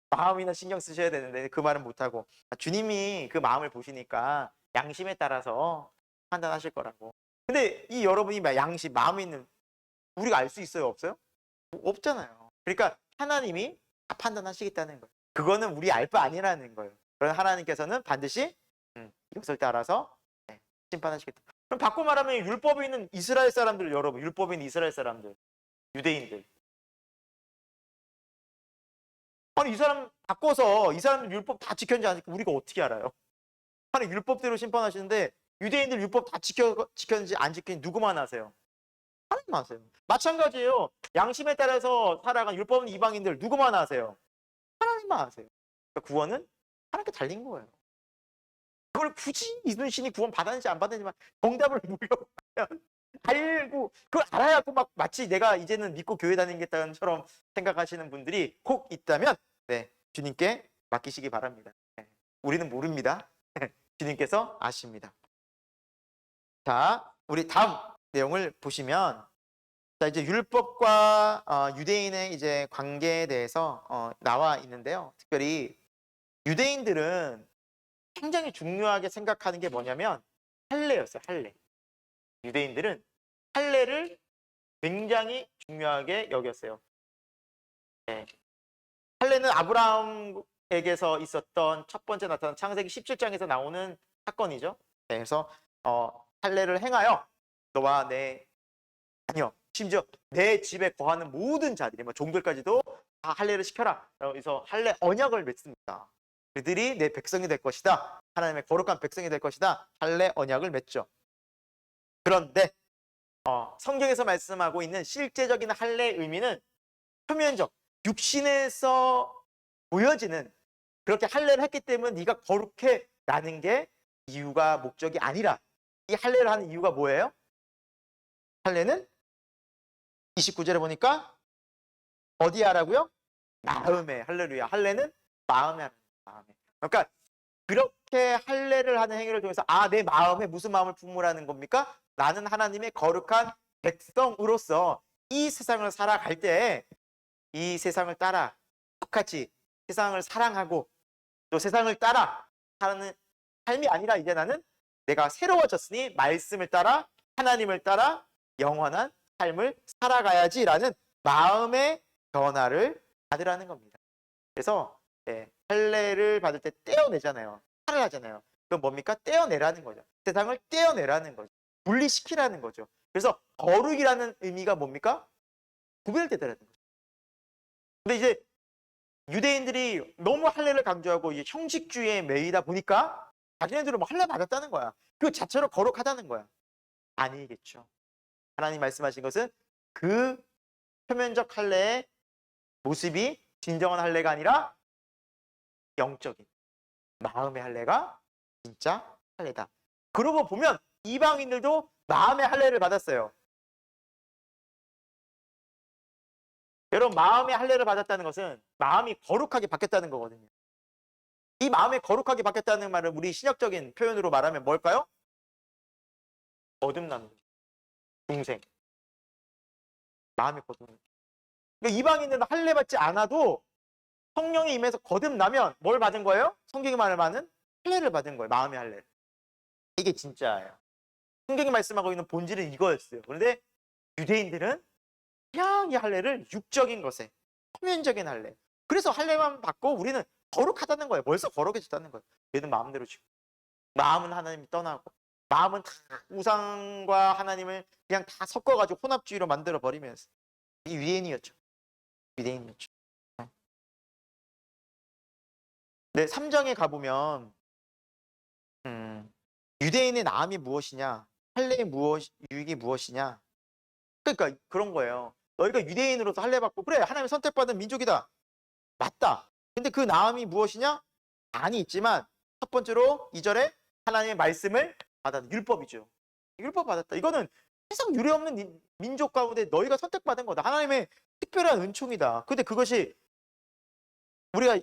마음이나 신경 쓰셔야 되는데 그 말은 못하고 주님이 그 마음을 보시니까 양심에 따라서 판단하실 거라고. 근데 이 여러분이 양심, 마음에 있는 우리가 알 수 있어요? 없어요? 없잖아요. 그러니까 하나님이 다 판단하시겠다는 거예요. 그거는 우리 알 바 아니라는 거예요. 그러나 하나님께서는 반드시 이것을 따라서 심판하시겠다. 그럼 바꿔 말하면 율법에 있는 이스라엘 사람들 여러분, 율법에 있는 이스라엘 사람들, 유대인들. 아니 이 사람 바꿔서 이 사람들 율법 다 지켰는지 안 지켰는지 우리가 어떻게 알아요? 하나님 율법대로 심판하시는데 유대인들 율법 다 지켰는지 안 지켰는지 누구만 아세요? 하나님만 아세요. 마찬가지예요. 양심에 따라서 살아간 율법은 이방인들 누구만 아세요? 하나님만 아세요. 그러니까 구원은 하나님께 달린 거예요. 그걸 굳이 이순신이 구원 받았는지 안 받았는지만 정답을 물어보면 알고 그걸 알아야 막 마치 내가 이제는 믿고 교회 다니겠다는 처럼 생각하시는 분들이 혹 있다면 주님께 맡기시기 바랍니다. 우리는 모릅니다. 주님께서 아십니다. 자, 우리 다음 내용을 보시면 자 이제 율법과 유대인의 이제 관계에 대해서 나와 있는데요. 특별히 유대인들은 굉장히 중요하게 생각하는 게 뭐냐면 할례였어요. 할례. 유대인들은 할례를 굉장히 중요하게 여겼어요. 할례는 아브라함에게서 있었던 첫 번째 나타난 창세기 17장에서 나오는 사건이죠. 그래서 할례를 행하여 너와 심지어 내 집에 거하는 모든 자들이 종들까지도 다 할례를 시켜라. 그래서 할례 언약을 맺습니다. 그들이 내 백성이 될 것이다. 하나님의 거룩한 백성이 될 것이다. 할례 언약을 맺죠. 그런데 성경에서 말씀하고 있는 실제적인 할례의 의미는 표면적, 육신에서 보여지는 그렇게 할례를 했기 때문에 네가 거룩해 라는 게 이유가 목적이 아니라 이 할례를 하는 이유가 뭐예요? 할례는 29절에 보니까 어디에 하라고요? 마음에. 할렐루야. 할례는 마음에 하는 마음에. 그러니까 그렇게 할례를 하는 행위를 통해서 내 마음에 무슨 마음을 품으라는 겁니까? 나는 하나님의 거룩한 백성으로서 이 세상을 살아갈 때 이 세상을 따라 똑같이 세상을 사랑하고 또 세상을 따라 사는 삶이 아니라 이제 나는 내가 새로워졌으니 말씀을 따라 하나님을 따라 영원한 삶을 살아가야지라는 마음의 변화를 받으라는 겁니다. 그래서 할례를 받을 때 떼어내잖아요. 탈을 하잖아요. 그건 뭡니까? 떼어내라는 거죠. 세상을 떼어내라는 거죠. 분리시키라는 거죠. 그래서 거룩이라는 의미가 뭡니까? 구별되다라는 거죠. 근데 이제 유대인들이 너무 할례를 강조하고 이제 형식주의에 매이다 보니까 자기네들은 뭐 할례 받았다는 거야. 그 자체로 거룩하다는 거야. 아니겠죠. 하나님 말씀하신 것은 그 표면적 할례의 모습이 진정한 할례가 아니라 영적인 마음의 할례가 진짜 할례다. 그러고 보면 이방인들도 마음의 할례를 받았어요. 여러분, 마음의 할례를 받았다는 것은 마음이 거룩하게 바뀌었다는 거거든요. 이 마음이 거룩하게 바뀌었다는 말은 우리 신약적인 표현으로 말하면 뭘까요? 거듭나는 거죠. 중생. 마음이 거듭나는 거죠. 그러니까 이방인들은 할례 받지 않아도 성령이 임해서 거듭나면 뭘 받은 거예요? 성경이 말하는 할례를 받은 거예요. 마음의 할례. 이게 진짜예요. 성경이 말씀하고 있는 본질은 이거였어요. 그런데 유대인들은 그냥 이 할례를 육적인 것에, 표면적인 할례. 그래서 할례만 받고 우리는 거룩하다는 거예요. 벌써 거룩해졌다는 거예요. 얘는 마음대로 지고. 마음은 하나님이 떠나고, 마음은 다 우상과 하나님을 그냥 다 섞어가지고 혼합주의로 만들어 버리면서. 이 유대인이었죠. 유대인이었죠. 네, 3장에 가보면 유대인의 나음이 무엇이냐, 할례의 유익이 무엇이냐. 그러니까 그런 거예요. 너희가 유대인으로서 할례 받고 그래 하나님 선택받은 민족이다. 맞다. 근데 그 나음이 무엇이냐? 안이 있지만 첫 번째로 2절에 하나님의 말씀을 받았다. 율법이죠. 율법 받았다. 이거는 세상 유례없는 민족 가운데 너희가 선택받은 거다. 하나님의 특별한 은총이다. 근데 그것이 우리가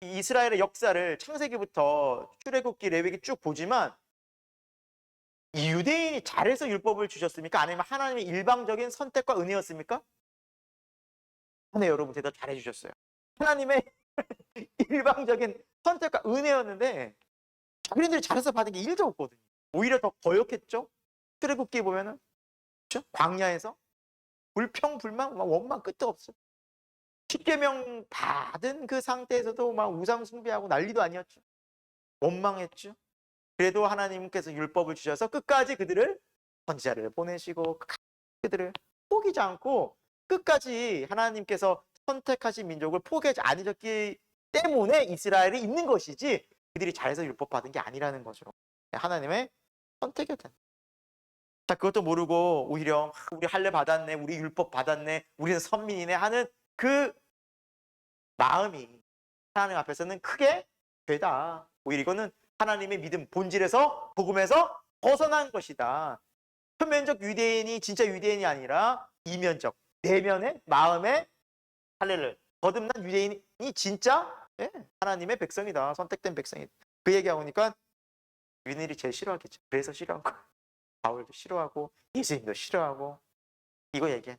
이스라엘의 역사를 창세기부터 출애굽기, 레위기 쭉 보지만 이 유대인이 잘해서 율법을 주셨습니까? 아니면 하나님의 일방적인 선택과 은혜였습니까? 네, 여러분 대답 잘해 주셨어요. 하나님의 일방적인 선택과 은혜였는데 자기네들이 잘해서 받은 게 1도 없거든요. 오히려 더 거역했죠. 출애굽기 보면은 그렇죠? 광야에서 불평불만, 원망 끝도 없어요. 십계명 받은 그 상태에서도 막 우상 숭배하고 난리도 아니었죠. 원망했죠. 그래도 하나님께서 율법을 주셔서 끝까지 그들을 선지자를 보내시고 그들을 포기하지 않고 끝까지 하나님께서 선택하신 민족을 포기하지 않으셨기 때문에 이스라엘이 있는 것이지 그들이 잘해서 율법 받은 게 아니라는 거죠. 하나님의 선택이었다. 자, 그것도 모르고 오히려 우리 할례 받았네, 우리 율법 받았네, 우리는 선민이네 하는 그 마음이 하나님 앞에서는 크게 죄다. 오히려 이거는 하나님의 믿음 본질에서 복음에서 벗어난 것이다. 표면적 유대인이 진짜 유대인이 아니라 이면적 내면의 마음의 할례를 거듭난 유대인이 진짜 하나님의 백성이다. 선택된 백성이다. 그 얘기하고 오니까 유대인들이 제일 싫어하겠죠. 그래서 싫어하고 바울도 싫어하고 예수님도 싫어하고 이거 얘기해.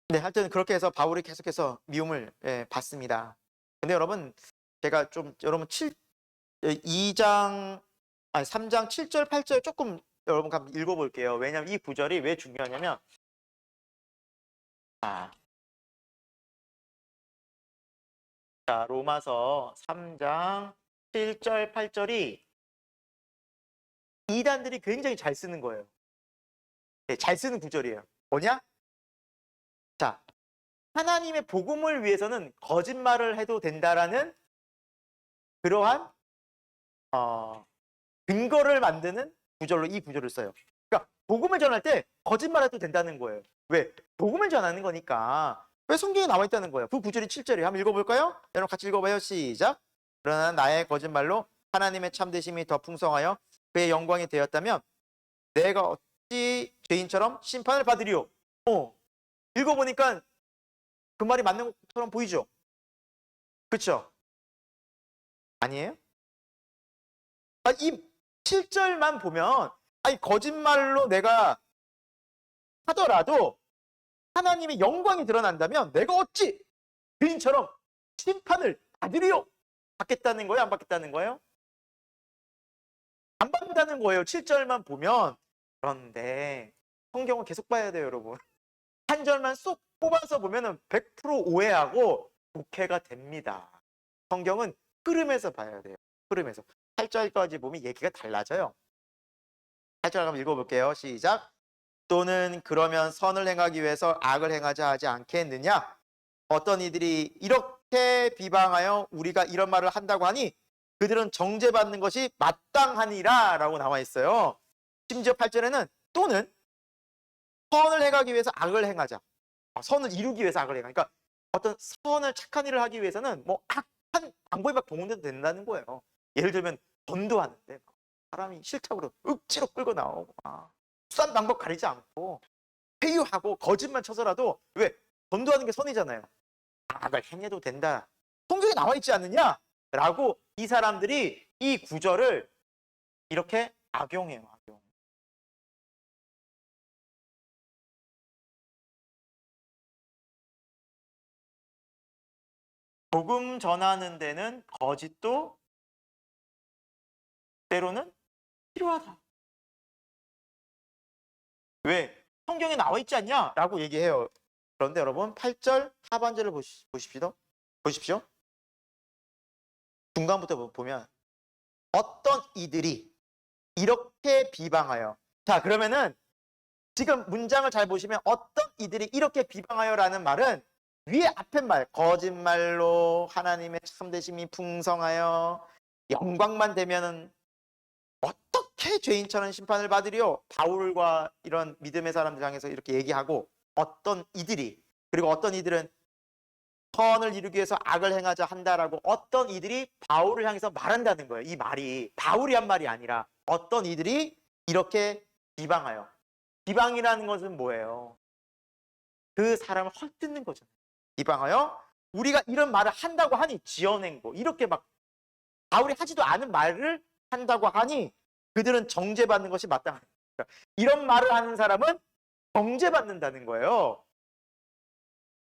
네, 하여튼 그렇게 해서 바울이 계속해서 미움을 받습니다. 근데 여러분 제가 좀 여러분 3장 7절 8절 조금 여러분 한번 읽어볼게요. 왜냐하면 이 구절이 왜 중요하냐면 자, 로마서 3장 7절 8절이 이단들이 굉장히 잘 쓰는 거예요. 네, 잘 쓰는 구절이에요. 뭐냐? 자, 하나님의 복음을 위해서는 거짓말을 해도 된다라는 그러한 근거를 만드는 구절로 이 구절을 써요. 그러니까 복음을 전할 때 거짓말해도 된다는 거예요. 왜? 복음을 전하는 거니까. 왜 성경에 나와 있다는 거예요? 그 구절이 7절이에요. 한번 읽어볼까요? 여러분 같이 읽어봐요. 시작. 그러나 나의 거짓말로 하나님의 참되심이 더 풍성하여 그의 영광이 되었다면 내가 어찌 죄인처럼 심판을 받으리요? 읽어보니까 그 말이 맞는 것처럼 보이죠? 그렇죠? 아니에요? 이 7절만 보면 거짓말로 내가 하더라도 하나님의 영광이 드러난다면 내가 어찌 죄인처럼 심판을 받으리요? 받겠다는 거예요? 안 받겠다는 거예요? 안 받는다는 거예요. 7절만 보면. 그런데 성경은 계속 봐야 돼요, 여러분. 한 절만 쏙 뽑아서 보면 100% 오해하고 독해가 됩니다. 성경은 흐름에서 봐야 돼요. 흐름에서. 8절까지 보면 얘기가 달라져요. 8절 한번 읽어볼게요. 시작. 또는 그러면 선을 행하기 위해서 악을 행하자 하지 않겠느냐? 어떤 이들이 이렇게 비방하여 우리가 이런 말을 한다고 하니 그들은 정죄받는 것이 마땅하니라 라고 나와 있어요. 심지어 8절에는 또는 선을 행하기 위해서 악을 행하자. 선을 이루기 위해서 악을 행하자. 그러니까 어떤 선을 착한 일을 하기 위해서는 뭐 악한 방법이 막 동원돼도 된다는 거예요. 예를 들면 전도하는데 사람이 싫다고 억지로 끌고 나오고 싼 방법 가리지 않고 회유하고 거짓말 쳐서라도 왜? 전도하는 게 선이잖아요. 악을 행해도 된다. 성경에 나와 있지 않느냐? 라고 이 사람들이 이 구절을 이렇게 악용해요. 악용. 복음 전하는 데는 거짓도 때로는 필요하다. 왜? 성경에 나와 있지 않냐? 라고 얘기해요. 그런데 여러분 8절 하반절을 보십시오. 중간부터 보면 어떤 이들이 이렇게 비방하여. 자, 그러면은 지금 문장을 잘 보시면 어떤 이들이 이렇게 비방하여라는 말은 위에 앞에 말 거짓말로 하나님의 참되심이 풍성하여 영광만 되면은 어떻게 죄인처럼 심판을 받으리요? 바울과 이런 믿음의 사람들 향해서 이렇게 얘기하고 어떤 이들이 그리고 어떤 이들은 선을 이루기 위해서 악을 행하자 한다라고 어떤 이들이 바울을 향해서 말한다는 거예요. 이 말이 바울이 한 말이 아니라 어떤 이들이 이렇게 비방하여. 비방이라는 것은 뭐예요? 그 사람을 헐뜯는 거잖아요. 비방하여 우리가 이런 말을 한다고 하니 지어낸 거 이렇게 막 바울이 하지도 않은 말을 한다고 하니 그들은 정죄받는 것이 마땅하다. 이런 말을 하는 사람은 정죄받는다는 거예요.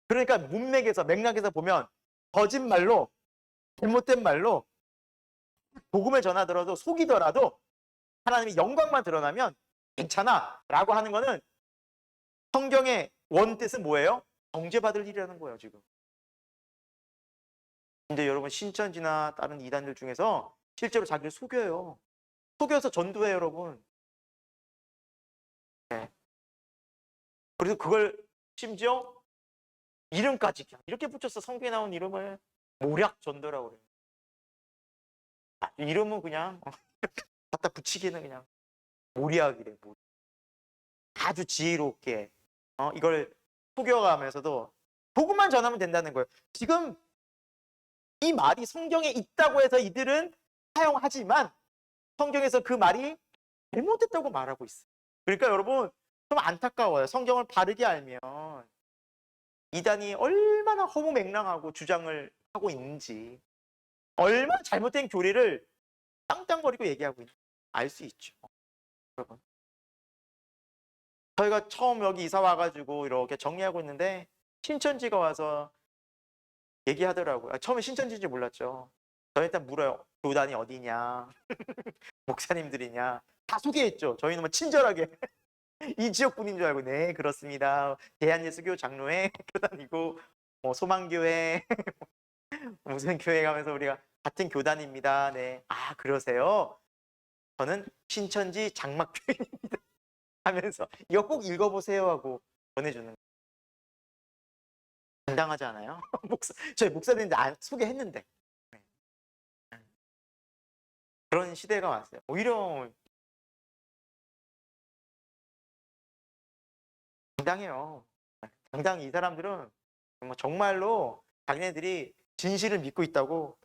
그러니까 맥락에서 보면 거짓말로 잘못된 말로 복음을 전하더라도 속이더라도 하나님의 영광만 드러나면 괜찮아 라고 하는 거는 성경의 원뜻은 뭐예요? 정죄받을 일이라는 거예요 지금. 근데 여러분 신천지나 다른 이단들 중에서 실제로 자기를 속여요. 속여서 전도해요 여러분. 네. 그래서 그걸 심지어 이름까지 그냥 이렇게 붙였어. 성경에 나온 이름을 모략 전도라고 그래요. 이름은 그냥 갖다 붙이기는 그냥 모략이래. 아주 지혜롭게 이걸 속여가면서도 복음만 전하면 된다는 거예요. 지금 이 말이 성경에 있다고 해서 이들은 사용하지만 성경에서 그 말이 잘못됐다고 말하고 있어요. 그러니까 여러분 좀 안타까워요. 성경을 바르게 알면 이단이 얼마나 허무맹랑하고 주장을 하고 있는지 얼마나 잘못된 교리를 땅땅거리고 얘기하고 있는지 알 수 있죠. 여러분 저희가 처음 여기 이사 와가지고 이렇게 정리하고 있는데 신천지가 와서 얘기하더라고요. 처음에 신천지인지 몰랐죠. 저희 일단 물어요. 교단이 어디냐 목사님들이냐 다 소개했죠. 저희는 뭐 친절하게 이 지역분인 줄 알고 네 그렇습니다. 대한예수교 장로회 교단이고 뭐 소망교회 무슨 교회 가면서 우리가 같은 교단입니다. 네. 아 그러세요? 저는 신천지 장막교회입니다. 하면서 이거 꼭 읽어보세요 하고 전해주는 거예요. 당당하지 않아요? 저희 목사님인데 소개했는데 네. 그런 시대가 왔어요. 오히려 당당해요. 당당히 이 사람들은 정말로 자기네들이 진실을 믿고 있다고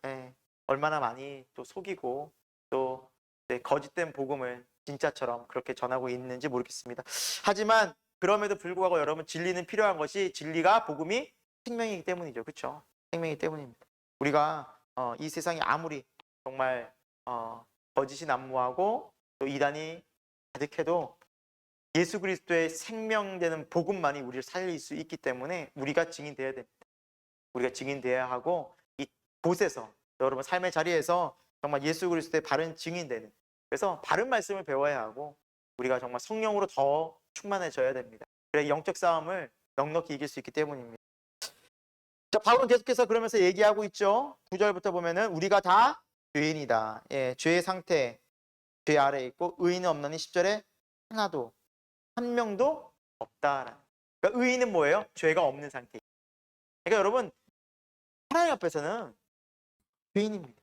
얼마나 많이 또 속이고 또 거짓된 복음을 진짜처럼 그렇게 전하고 있는지 모르겠습니다. 하지만 그럼에도 불구하고 여러분 진리는 필요한 것이 진리가 복음이 생명이기 때문이죠. 그렇죠? 생명이기 때문입니다. 우리가 이 세상이 아무리 정말 거짓이 난무하고 또 이단이 가득해도 예수 그리스도의 생명되는 복음만이 우리를 살릴 수 있기 때문에 우리가 증인되어야 됩니다. 우리가 증인되어야 하고 이 곳에서 여러분 삶의 자리에서 정말 예수 그리스도의 바른 증인되는 그래서 바른 말씀을 배워야 하고 우리가 정말 성령으로 더 충만해져야 됩니다. 그래 영적 싸움을 넉넉히 이길 수 있기 때문입니다. 자, 바울은 계속해서 그러면서 얘기하고 있죠. 9절부터 보면은 우리가 다 죄인이다. 예, 죄의 상태, 죄 아래에 있고 의인은 없나니 10절에 하나도 한 명도 없다. 그러니까 의인은 뭐예요? 죄가 없는 상태. 그러니까 여러분 하나님 앞에서는 죄인입니다.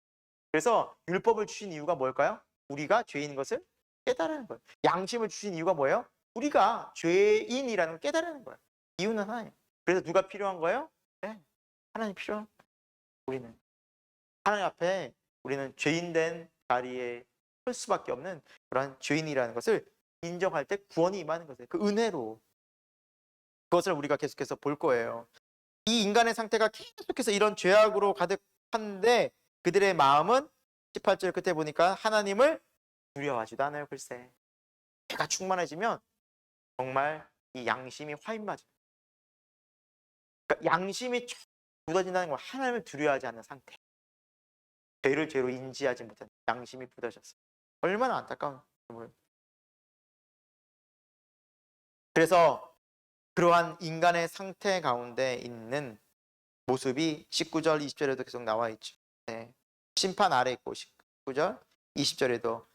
그래서 율법을 주신 이유가 뭘까요? 우리가 죄인인 것을 깨달는 거예요. 양심을 주신 이유가 뭐예요? 우리가 죄인이라는 걸 깨달는 거예요. 이유는 하나님. 그래서 누가 필요한 거예요? 네, 하나님 필요한 거예요. 우리는 하나님 앞에 우리는 죄인된 자리에 설 수밖에 없는 그런 죄인이라는 것을 인정할 때 구원이 임하는 거예요. 그 은혜로. 그것을 우리가 계속해서 볼 거예요. 이 인간의 상태가 계속해서 이런 죄악으로 가득한데 그들의 마음은 18절 끝에 보니까 하나님을 두려워하지도 않아요. 글쎄. 죄가 충만해지면 정말 이 양심이 화인맞아요. 그러니까 양심이 쫙 굳어진다는 건 하나님을 두려워하지 않는 상태. 죄를 죄로 인지하지 못한 양심이 굳어졌어요. 얼마나 안타까운 거예요. 그래서 그러한 인간의 상태 가운데 있는 모습이 19절, 20절에도 계속 나와 있죠. 네. 심판 아래 있고 19절, 20절에도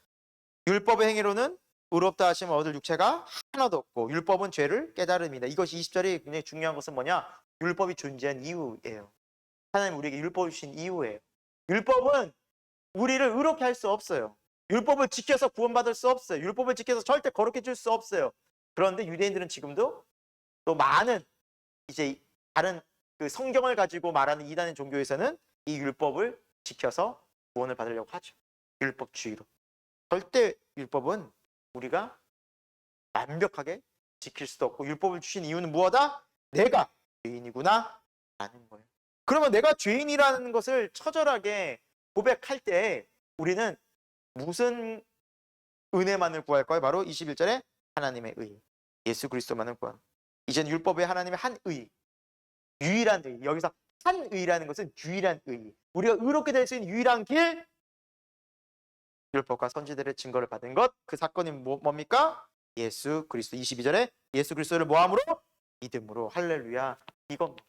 율법의 행위로는 의롭다 하심을 얻을 육체가 하나도 없고 율법은 죄를 깨달음이다. 이것이 20절이 굉장히 중요한 것은 뭐냐? 율법이 존재한 이유예요. 하나님 우리에게 율법을 주신 이유예요. 율법은 우리를 의롭게 할 수 없어요. 율법을 지켜서 구원받을 수 없어요. 율법을 지켜서 절대 거룩해 줄 수 없어요. 그런데 유대인들은 지금도 또 많은 이제 다른 그 성경을 가지고 말하는 이단의 종교에서는 이 율법을 지켜서 구원을 받으려고 하죠. 율법주의로. 절대 율법은 우리가 완벽하게 지킬 수도 없고 율법을 주신 이유는 무엇이다? 내가 죄인이구나 라는 거예요. 그러면 내가 죄인이라는 것을 처절하게 고백할 때 우리는 무슨 은혜만을 구할까요? 바로 21절에 하나님의 의, 예수 그리스도만을 구합니다. 이젠 율법의 하나님의 한 의, 유일한 의. 여기서 한 의라는 것은 유일한 의. 우리가 의롭게 될 수 있는 유일한 길, 율법과 선지들의 증거를 받은 것, 그 사건이 뭡니까? 예수 그리스도. 22절에 예수 그리스도를 뭐함으로? 믿음으로. 할렐루야. 이겁니다.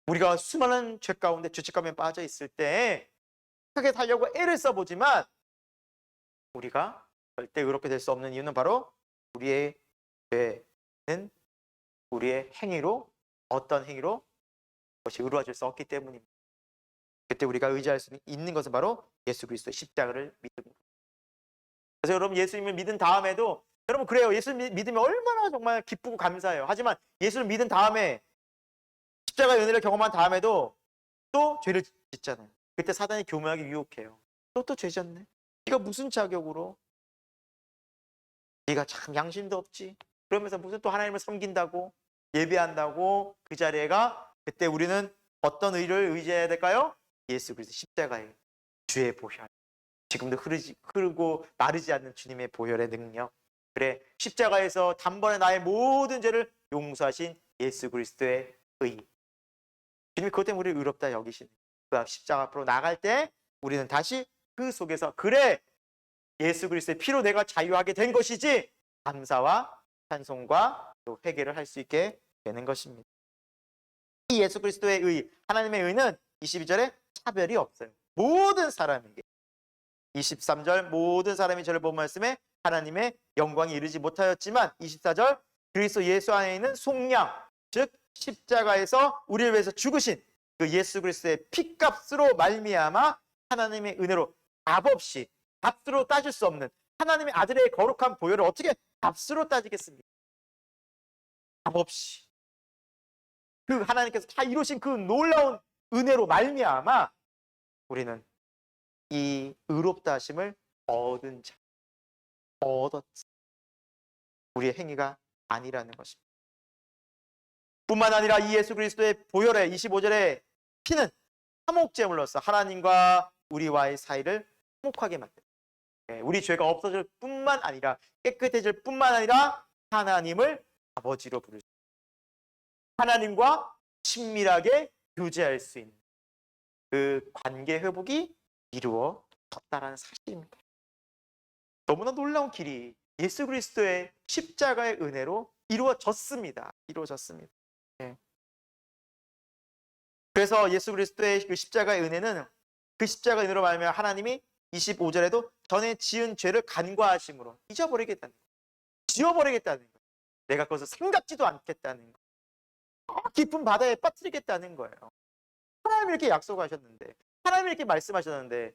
우리가 수많은 죄 가운데 죄책감에 빠져 있을 때 크게 살려고 애를 써보지만 우리가 절대 의롭게 될 수 없는 이유는 바로 우리의 죄는 우리의 행위로, 어떤 행위로 그것이 이루어질 수 없기 때문입니다. 그때 우리가 의지할 수 있는 것은 바로 예수 그리스도의 십자가를 믿음으로. 그래서 여러분 예수님을 믿은 다음에도 여러분 그래요. 예수를 믿으면 얼마나 정말 기쁘고 감사해요. 하지만 예수를 믿은 다음에 십자가의 은혜를 경험한 다음에도 또 죄를 짓잖아요. 그때 사단이 교묘하게 유혹해요. 또 죄 짓네. 네가 무슨 자격으로? 네가 참 양심도 없지. 그러면서 무슨 또 하나님을 섬긴다고 예배한다고 그 자리에가 그때 우리는 어떤 의를 의지해야 될까요? 예수 그리스도 십자가의 주의 보혈. 지금도 흐르고 마르지 않는 주님의 보혈의 능력. 그래 십자가에서 단번에 나의 모든 죄를 용서하신 예수 그리스도의 의. 주님이 그것 때문에 우리를 의롭다 여기시는 그 십자가 앞으로 나갈 때 우리는 다시 그 속에서 그래 예수 그리스도의 피로 내가 자유하게 된 것이지 감사와 찬송과 또 회개를 할 수 있게 되는 것입니다. 이 예수 그리스도의 의, 하나님의 의는 22절에 차별이 없어요. 모든 사람에게. 23절 모든 사람이 저를 본 말씀에 하나님의 영광이 이르지 못하였지만 24절 그리스도 예수 안에 있는 속량 즉 십자가에서 우리를 위해서 죽으신 그 예수 그리스도의 피값으로 말미암아 하나님의 은혜로 값없이 값으로 따질 수 없는 하나님의 아들의 거룩한 보혈을 어떻게 값으로 따지겠습니까? 값없이 그 하나님께서 다 이루신 그 놀라운 은혜로 말미암아 우리는 이 의롭다 하심을 얻은 자, 얻었지. 우리의 행위가 아니라는 것입니다. 뿐만 아니라 이 예수 그리스도의 보혈의 25절의 피는 화목제물로서 하나님과 우리와의 사이를 화목하게 만듭니다. 우리 죄가 없어질 뿐만 아니라 깨끗해질 뿐만 아니라 하나님을 아버지로 부를 수 있습니다. 하나님과 친밀하게 교제할 수 있는 그 관계 회복이 이루어졌다는 사실입니다. 너무나 놀라운 길이 예수 그리스도의 십자가의 은혜로 이루어졌습니다. 이루어졌습니다. 네. 그래서 예수 그리스도의 그 십자가의 은혜는 그 십자가 은혜로 말하면 하나님이 25절에도 전에 지은 죄를 간과하심으로 잊어버리겠다는 거예요. 지워버리겠다는 거예요. 내가 그것을 생각지도 않겠다는 거예요. 깊은 바다에 빠뜨리겠다는 거예요. 하나님이 이렇게 약속하셨는데, 하나님이 이렇게 말씀하셨는데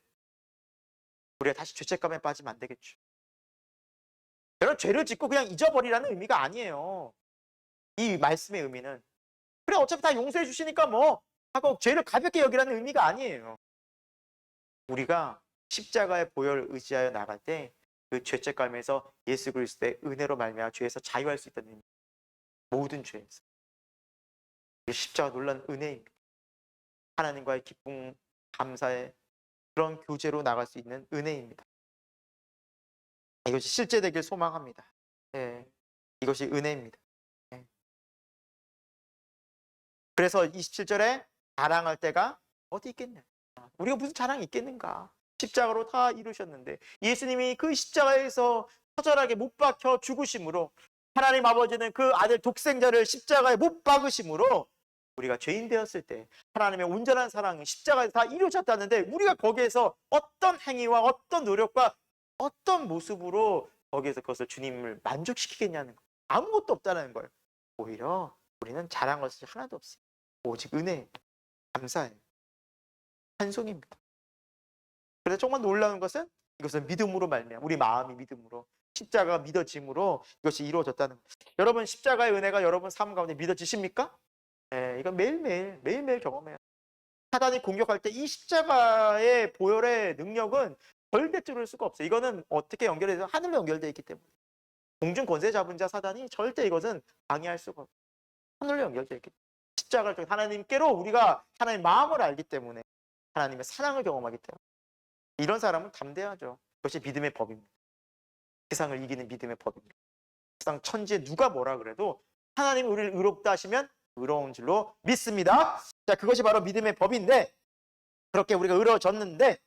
우리가 다시 죄책감에 빠지면 안 되겠죠. 여러분, 죄를 짓고 그냥 잊어버리라는 의미가 아니에요. 이 말씀의 의미는 그래 어차피 다 용서해 주시니까 뭐 하고 죄를 가볍게 여기라는 의미가 아니에요. 우리가 십자가의 보혈을 의지하여 나갈 때 그 죄책감에서 예수 그리스도의 은혜로 말미암아 죄에서 자유할 수 있다는 의미. 모든 죄에서. 십자가 놀란 은혜입니다. 하나님과의 기쁨, 감사의 그런 교제로 나갈 수 있는 은혜입니다. 이것이 실제 되길 소망합니다. 네, 이것이 은혜입니다. 네. 그래서 27절에 자랑할 때가 어디 있겠냐? 우리가 무슨 자랑이 있겠는가? 십자가로 다 이루셨는데 예수님이 그 십자가에서 처절하게 못 박혀 죽으심으로 하나님 아버지는 그 아들 독생자를 십자가에 못 박으심으로 우리가 죄인 되었을 때 하나님의 온전한 사랑이 십자가에서 다 이루어졌다는데 우리가 거기에서 어떤 행위와 어떤 노력과 어떤 모습으로 거기에서 그것을 주님을 만족시키겠냐는 거예요. 아무것도 없다는 거예요. 오히려 우리는 자랑할 것이 하나도 없어요. 오직 은혜, 감사예요. 찬송입니다. 그래서 정말 놀라운 것은 이것은 믿음으로 말미암아 우리 마음이 믿음으로 십자가가 믿어짐으로 이것이 이루어졌다는 거예요. 여러분 십자가의 은혜가 여러분 삶 가운데 믿어지십니까? 네, 이건 매일매일 경험해요. 사단이 공격할 때 이 십자가의 보혈의 능력은 절대 뚫을 수가 없어요. 이거는 어떻게 연결해서 하늘로 연결되어 있기 때문에 공중 권세 잡은 자 사단이 절대 이것은 방해할 수가 없어요. 하늘로 연결되어 있기 때문에 십자가를 통해 하나님께로 우리가 하나님의 마음을 알기 때문에 하나님의 사랑을 경험하기 때문에 이런 사람은 담대하죠. 그것이 믿음의 법입니다. 세상을 이기는 믿음의 법입니다. 세상 천지에 누가 뭐라 그래도 하나님이 우리를 의롭다 하시면 의로운 줄로 믿습니다. 자, 그것이 바로 믿음의 법인데 그렇게 우리가 의로워졌는데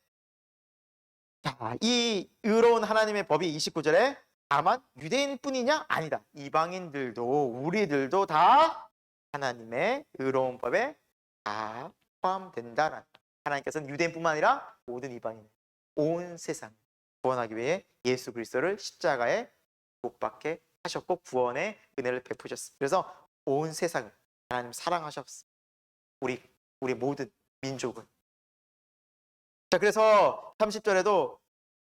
자, 이 의로운 하나님의 법이 29절에 다만 유대인뿐이냐? 아니다. 이방인들도 우리들도 다 하나님의 의로운 법에 다 포함된다는 하나님께서는 유대인뿐만 아니라 모든 이방인 온 세상 구원하기 위해 예수 그리스도를 십자가에 못 박게 하셨고 구원의 은혜를 베푸셨습니다. 그래서 온 세상을 하나님 사랑하셨습니다. 우리 모든 민족은. 자, 그래서 30절에도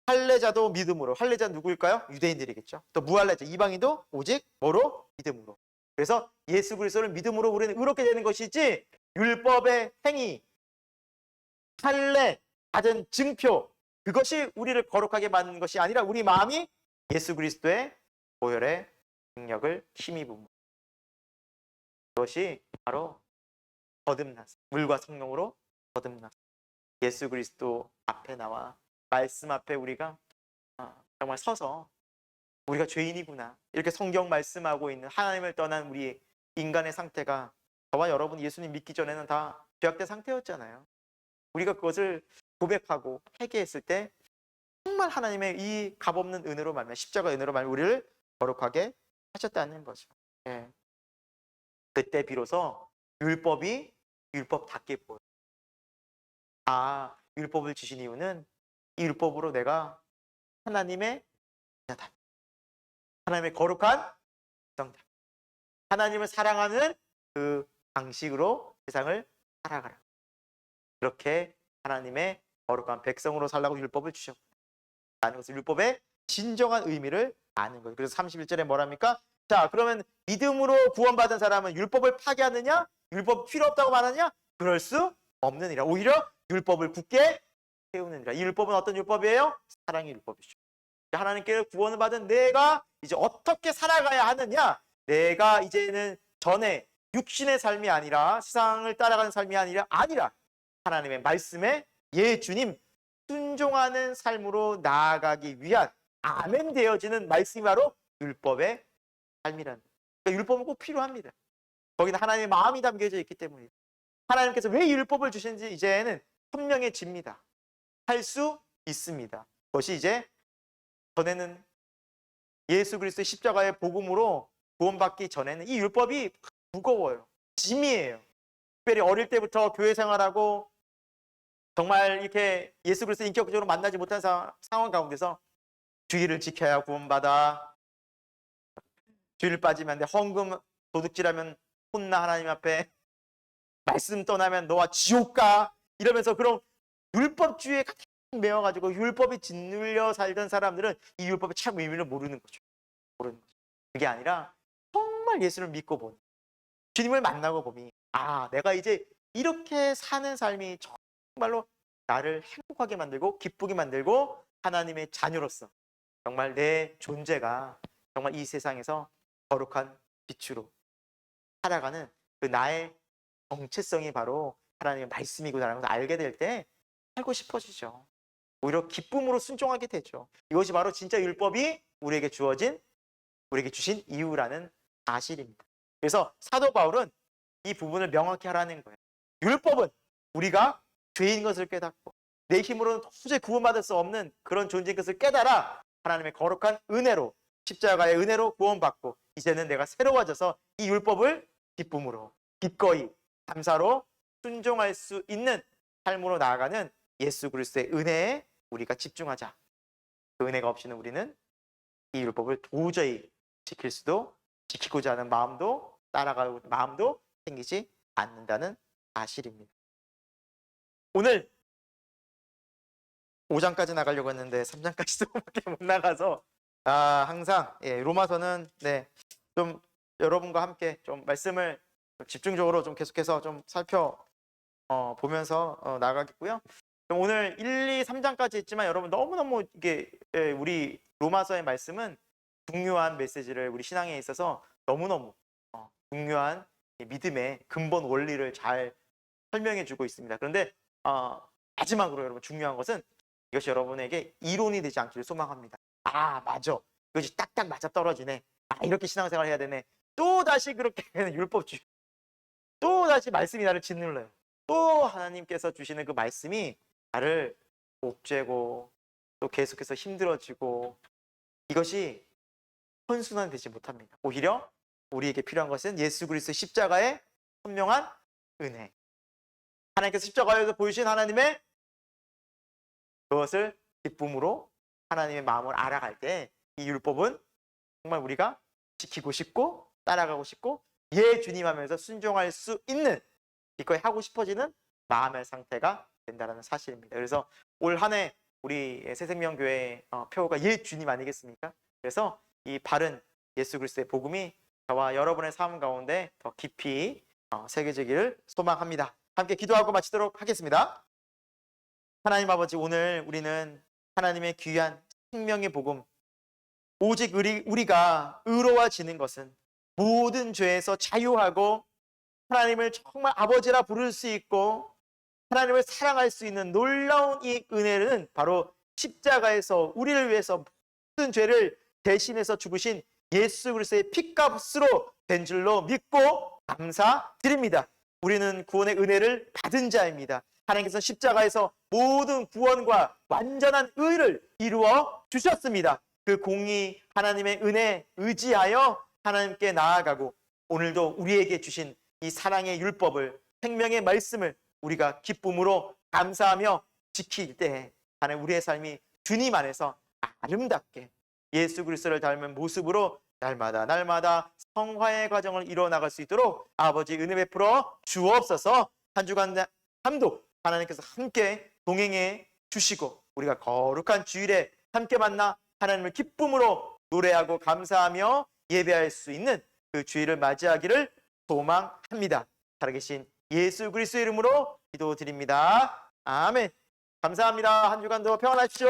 할례자도 믿음으로. 할례자는 누구일까요? 유대인들이겠죠. 또 무할례자 이방인도 오직 뭐로? 믿음으로. 그래서 예수 그리스도를 믿음으로 우리는 의롭게 되는 것이지 율법의 행위, 할례, 받은 증표 그것이 우리를 거룩하게 만드는 것이 아니라 우리 마음이 예수 그리스도의 보혈의 능력을 힘입은 그것이 바로 거듭났어. 물과 성령으로 거듭났어. 예수 그리스도 앞에 나와 말씀 앞에 우리가 정말 서서 우리가 죄인이구나 이렇게 성경 말씀하고 있는 하나님을 떠난 우리 인간의 상태가 저와 여러분 예수님 믿기 전에는 다 죄악된 상태였잖아요. 우리가 그것을 고백하고 회개했을 때 정말 하나님의 이 값없는 은혜로 말미암아 십자가 은혜로 말미암아 우리를 거룩하게 하셨다는 거죠. 예. 그때 비로소 율법이 율법답게 보여요. 율법을 주신 이유는 이 율법으로 내가 하나님의 자다. 하나님의 거룩한 백성다. 하나님을 사랑하는 그 방식으로 세상을 살아가라. 그렇게 하나님의 거룩한 백성으로 살라고 율법을 주셨고 라는 것은 율법의 진정한 의미를 아는 거예요. 그래서 31절에 뭐랍니까? 자, 그러면 믿음으로 구원받은 사람은 율법을 파괴하느냐? 율법 필요 없다고 말하느냐? 그럴 수 없느니라. 오히려 율법을 굳게 세우느니라. 이 율법은 어떤 율법이에요? 사랑의 율법이죠. 하나님께 구원을 받은 내가 이제 어떻게 살아가야 하느냐? 내가 이제는 전에 육신의 삶이 아니라 세상을 따라가는 삶이 아니라 하나님의 말씀에 주님 순종하는 삶으로 나아가기 위한 아멘 되어지는 말씀이 바로 율법의 삶이라는 그러니까 율법은 꼭 필요합니다. 거기는 하나님의 마음이 담겨져 있기 때문이에요. 하나님께서 왜 율법을 주시는지 이제는 선명해집니다. 할 수 있습니다. 그것이 이제 전에는 예수 그리스도의 십자가의 복음으로 구원받기 전에는 이 율법이 무거워요. 짐이에요. 특별히 어릴 때부터 교회 생활하고 정말 이렇게 예수 그리스도 인격적으로 만나지 못한 상황 가운데서 주의를 지켜야 구원받아. 주의를 빠지면 안 돼. 헌금 도둑질하면 혼나 하나님 앞에. 말씀 떠나면 너와 지옥 가. 이러면서 그런 율법주의에 가득 메워가지고 율법에 짓눌려 살던 사람들은 이 율법의 참 의미를 모르는 거죠. 모르는 거죠. 그게 아니라 정말 예수를 믿고 보니, 주님을 만나고 보니, 아, 내가 이제 이렇게 사는 삶이 정말로 나를 행복하게 만들고 기쁘게 만들고 하나님의 자녀로서 정말 내 존재가 정말 이 세상에서 거룩한 빛으로 살아가는 그 나의 정체성이 바로 하나님의 말씀이구나라는 것을 알게 될 때 살고 싶어지죠. 오히려 기쁨으로 순종하게 되죠. 이것이 바로 진짜 율법이 우리에게 주신 이유라는 사실입니다. 그래서 사도 바울은 이 부분을 명확히 하라는 거예요. 율법은 우리가 죄인 것을 깨닫고 내 힘으로는 도저히 구원받을 수 없는 그런 존재인 것을 깨달아 하나님의 거룩한 은혜로, 십자가의 은혜로 구원받고 이제는 내가 새로워져서 이 율법을 기쁨으로, 기꺼이, 감사로 순종할 수 있는 삶으로 나아가는 예수 그리스도의 은혜에 우리가 집중하자. 그 은혜가 없이는 우리는 이 율법을 도저히 지키고자 하는 마음도, 따라가는 마음도 생기지 않는다는 사실입니다. 오늘 5장까지 나가려고 했는데 3장까지도 못 나가서 항상 로마서는 좀 여러분과 함께 좀 말씀을 집중적으로 좀 계속해서 좀 보면서 나가겠고요. 오늘 1, 2, 3장까지 했지만 여러분 너무너무 이게 우리 로마서의 말씀은 중요한 메시지를 우리 신앙에 있어서 너무너무 중요한 믿음의 근본 원리를 잘 설명해 주고 있습니다. 그런데 마지막으로 여러분 중요한 것은 이것이 여러분에게 이론이 되지 않기를 소망합니다. 아, 맞아. 이것이 딱딱 맞아 떨어지네. 아, 이렇게 신앙생활 해야 되네. 또 다시 그렇게 율법주의. 또 다시 말씀이 나를 짓눌러요. 또 하나님께서 주시는 그 말씀이 나를 옥죄고 또 계속해서 힘들어지고 이것이 선순환 되지 못합니다. 오히려 우리에게 필요한 것은 예수 그리스도의 십자가의 선명한 은혜. 하나님께서 십자가에서 보여주신 하나님의 그것을 기쁨으로 하나님의 마음을 알아갈 때 이 율법은 정말 우리가 지키고 싶고 따라가고 싶고 주님 하면서 순종할 수 있는 기꺼이 하고 싶어지는 마음의 상태가 된다는 사실입니다. 그래서 올 한 해 우리 새생명교회 표어가 주님 아니겠습니까? 그래서 이 바른 예수 그리스도의 복음이 저와 여러분의 삶 가운데 더 깊이 새겨지기를 소망합니다. 함께 기도하고 마치도록 하겠습니다. 하나님 아버지, 오늘 우리는 하나님의 귀한 생명의 복음, 오직 우리가 의로워지는 것은 모든 죄에서 자유하고 하나님을 정말 아버지라 부를 수 있고 하나님을 사랑할 수 있는 놀라운 이 은혜는 바로 십자가에서 우리를 위해서 모든 죄를 대신해서 죽으신 예수 그리스도의 피값으로 된 줄로 믿고 감사드립니다. 우리는 구원의 은혜를 받은 자입니다. 하나님께서 십자가에서 모든 구원과 완전한 의를 이루어 주셨습니다. 그 공의 하나님의 은혜 의지하여 하나님께 나아가고 오늘도 우리에게 주신 이 사랑의 율법을, 생명의 말씀을 우리가 기쁨으로 감사하며 지킬 때 하나님 우리의 삶이 주님 안에서 아름답게 예수 그리스도를 닮은 모습으로 날마다 성화의 과정을 이뤄나갈 수 있도록 아버지 은혜 베풀어 주옵소서. 한 주간 함도 하나님께서 함께 동행해 주시고 우리가 거룩한 주일에 함께 만나 하나님을 기쁨으로 노래하고 감사하며 예배할 수 있는 그 주일을 맞이하기를 소망합니다. 살아계신 예수 그리스도의 이름으로 기도드립니다. 아멘. 감사합니다. 한 주간도 평안하십시오.